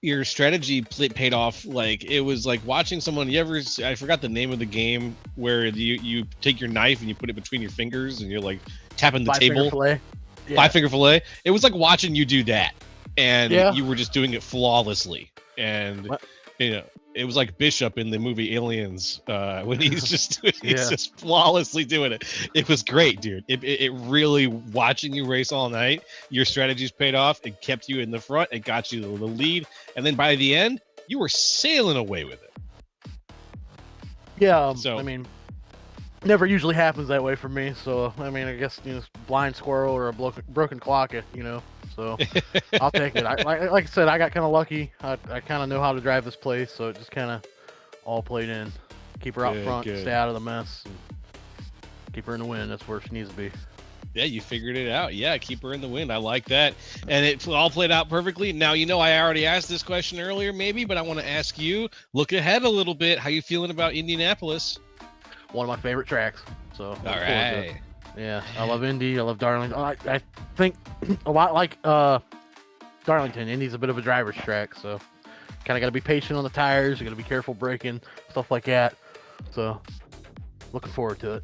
Your strategy paid off. Like, it was like watching someone. I forgot the name of the game where you take your knife and you put it between your fingers and you're like tapping the table. Fillet. Yeah. 5-finger fillet. It was like watching you do that, and you were just doing it flawlessly. And it was like Bishop in the movie Aliens when he's just flawlessly doing it. It was great, dude. It really, watching you race all night, your strategies paid off. It kept you in the front. It got you the lead. And then by the end, you were sailing away with it. Yeah, I mean, never usually happens that way for me. So, I mean, I guess, blind squirrel or a broken clock, So I'll take it. Like I said, I got kind of lucky. I kind of know how to drive this place, so it just kind of all played in. Keep her out front, stay out of the mess, and keep her in the wind. That's where she needs to be. Yeah, you figured it out. Yeah, keep her in the wind. I like that. And it all played out perfectly. Now, I already asked this question earlier maybe, but I want to ask you, look ahead a little bit. How you feeling about Indianapolis? One of my favorite tracks. So all right. Yeah, I love Indy. I love Darlington. I think a lot like Darlington. Indy's a bit of a driver's track, so kind of got to be patient on the tires. You got to be careful braking, stuff like that. So looking forward to it.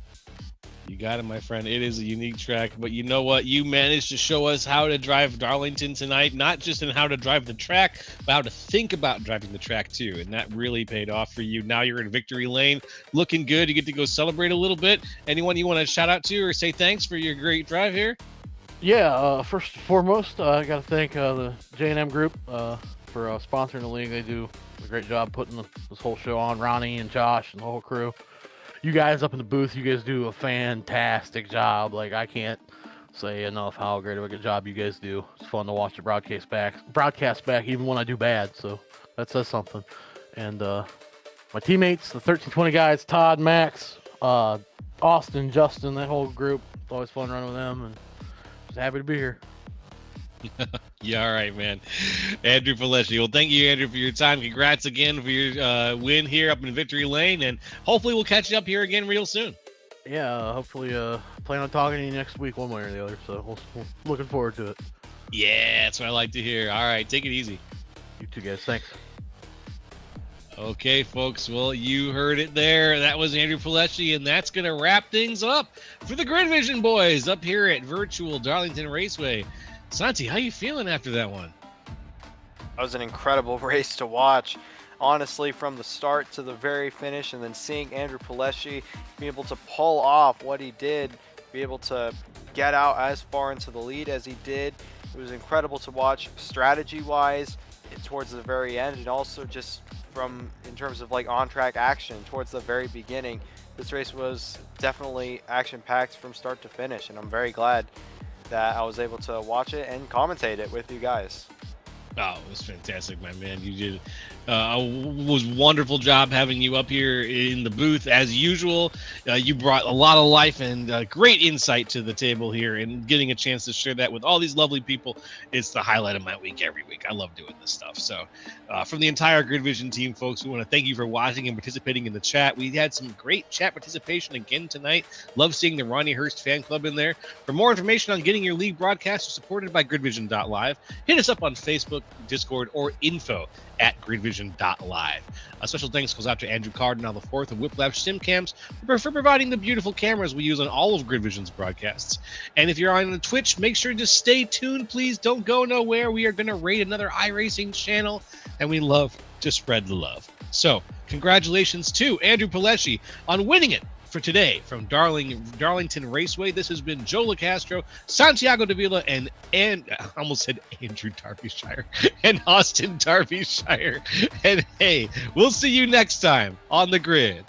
You got it, my friend. It is a unique track, but you know what? You managed to show us how to drive Darlington tonight, not just in how to drive the track, but how to think about driving the track too. And that really paid off for you. Now you're in victory lane, looking good. You get to go celebrate a little bit. Anyone you want to shout out to or say thanks for your great drive here? Yeah, first and foremost, I got to thank the J&M Group for sponsoring the league. They do a great job putting this whole show on. Ronnie and Josh and the whole crew. You guys up in the booth, you guys do a fantastic job. Like, I can't say enough how great of a good job you guys do. It's fun to watch the broadcast back even when I do bad, so that says something. And my teammates, the 1320 guys, Todd, Max, Austin, Justin, that whole group. It's always fun running with them, and just happy to be here. Yeah, all right, man. Andrew Pileski. Well, thank you, Andrew, for your time. Congrats again for your win here up in Victory Lane, and hopefully we'll catch you up here again real soon. Yeah, hopefully plan on talking to you next week one way or the other, so we're looking forward to it. Yeah, that's what I like to hear. All right, take it easy. You too, guys. Thanks. Okay, folks. Well, you heard it there. That was Andrew Pileski, and that's going to wrap things up for the Grid Vision boys up here at virtual Darlington Raceway. Santi, how you feeling after that one? That was an incredible race to watch. Honestly, from the start to the very finish, and then seeing Andrew Pileski be able to pull off what he did, be able to get out as far into the lead as he did. It was incredible to watch strategy-wise towards the very end, and also just in terms of like on-track action towards the very beginning. This race was definitely action-packed from start to finish, and I'm very glad that I was able to watch it and commentate it with you guys. Oh, it was fantastic, my man. You did was wonderful job having you up here in the booth as usual. You brought a lot of life and great insight to the table here, and getting a chance to share that with all these lovely people is the highlight of my week every week. I love doing this stuff. So from the entire Grid Vision team, folks, we want to thank you for watching and participating in the chat. We had some great chat participation again tonight. Love seeing the Ronnie Hurst fan club in there. For more information on getting your league broadcast supported by gridvision.live, hit us up on Facebook, Discord, or info@gridvision.live. A special thanks goes out to Andrew Cardinal IV of Whiplash SimCams for providing the beautiful cameras we use on all of Grid Vision's broadcasts. And if you're on Twitch, make sure to stay tuned, please. Don't go nowhere. We are going to raid another iRacing channel, and we love to spread the love. So, congratulations to Andrew Pileski on winning it for today from Darlington Raceway. This has been Joe LaCastro, Santiago Davila, and I almost said Andrew Darbyshire, and Austin Darbyshire. And hey, we'll see you next time on the grid.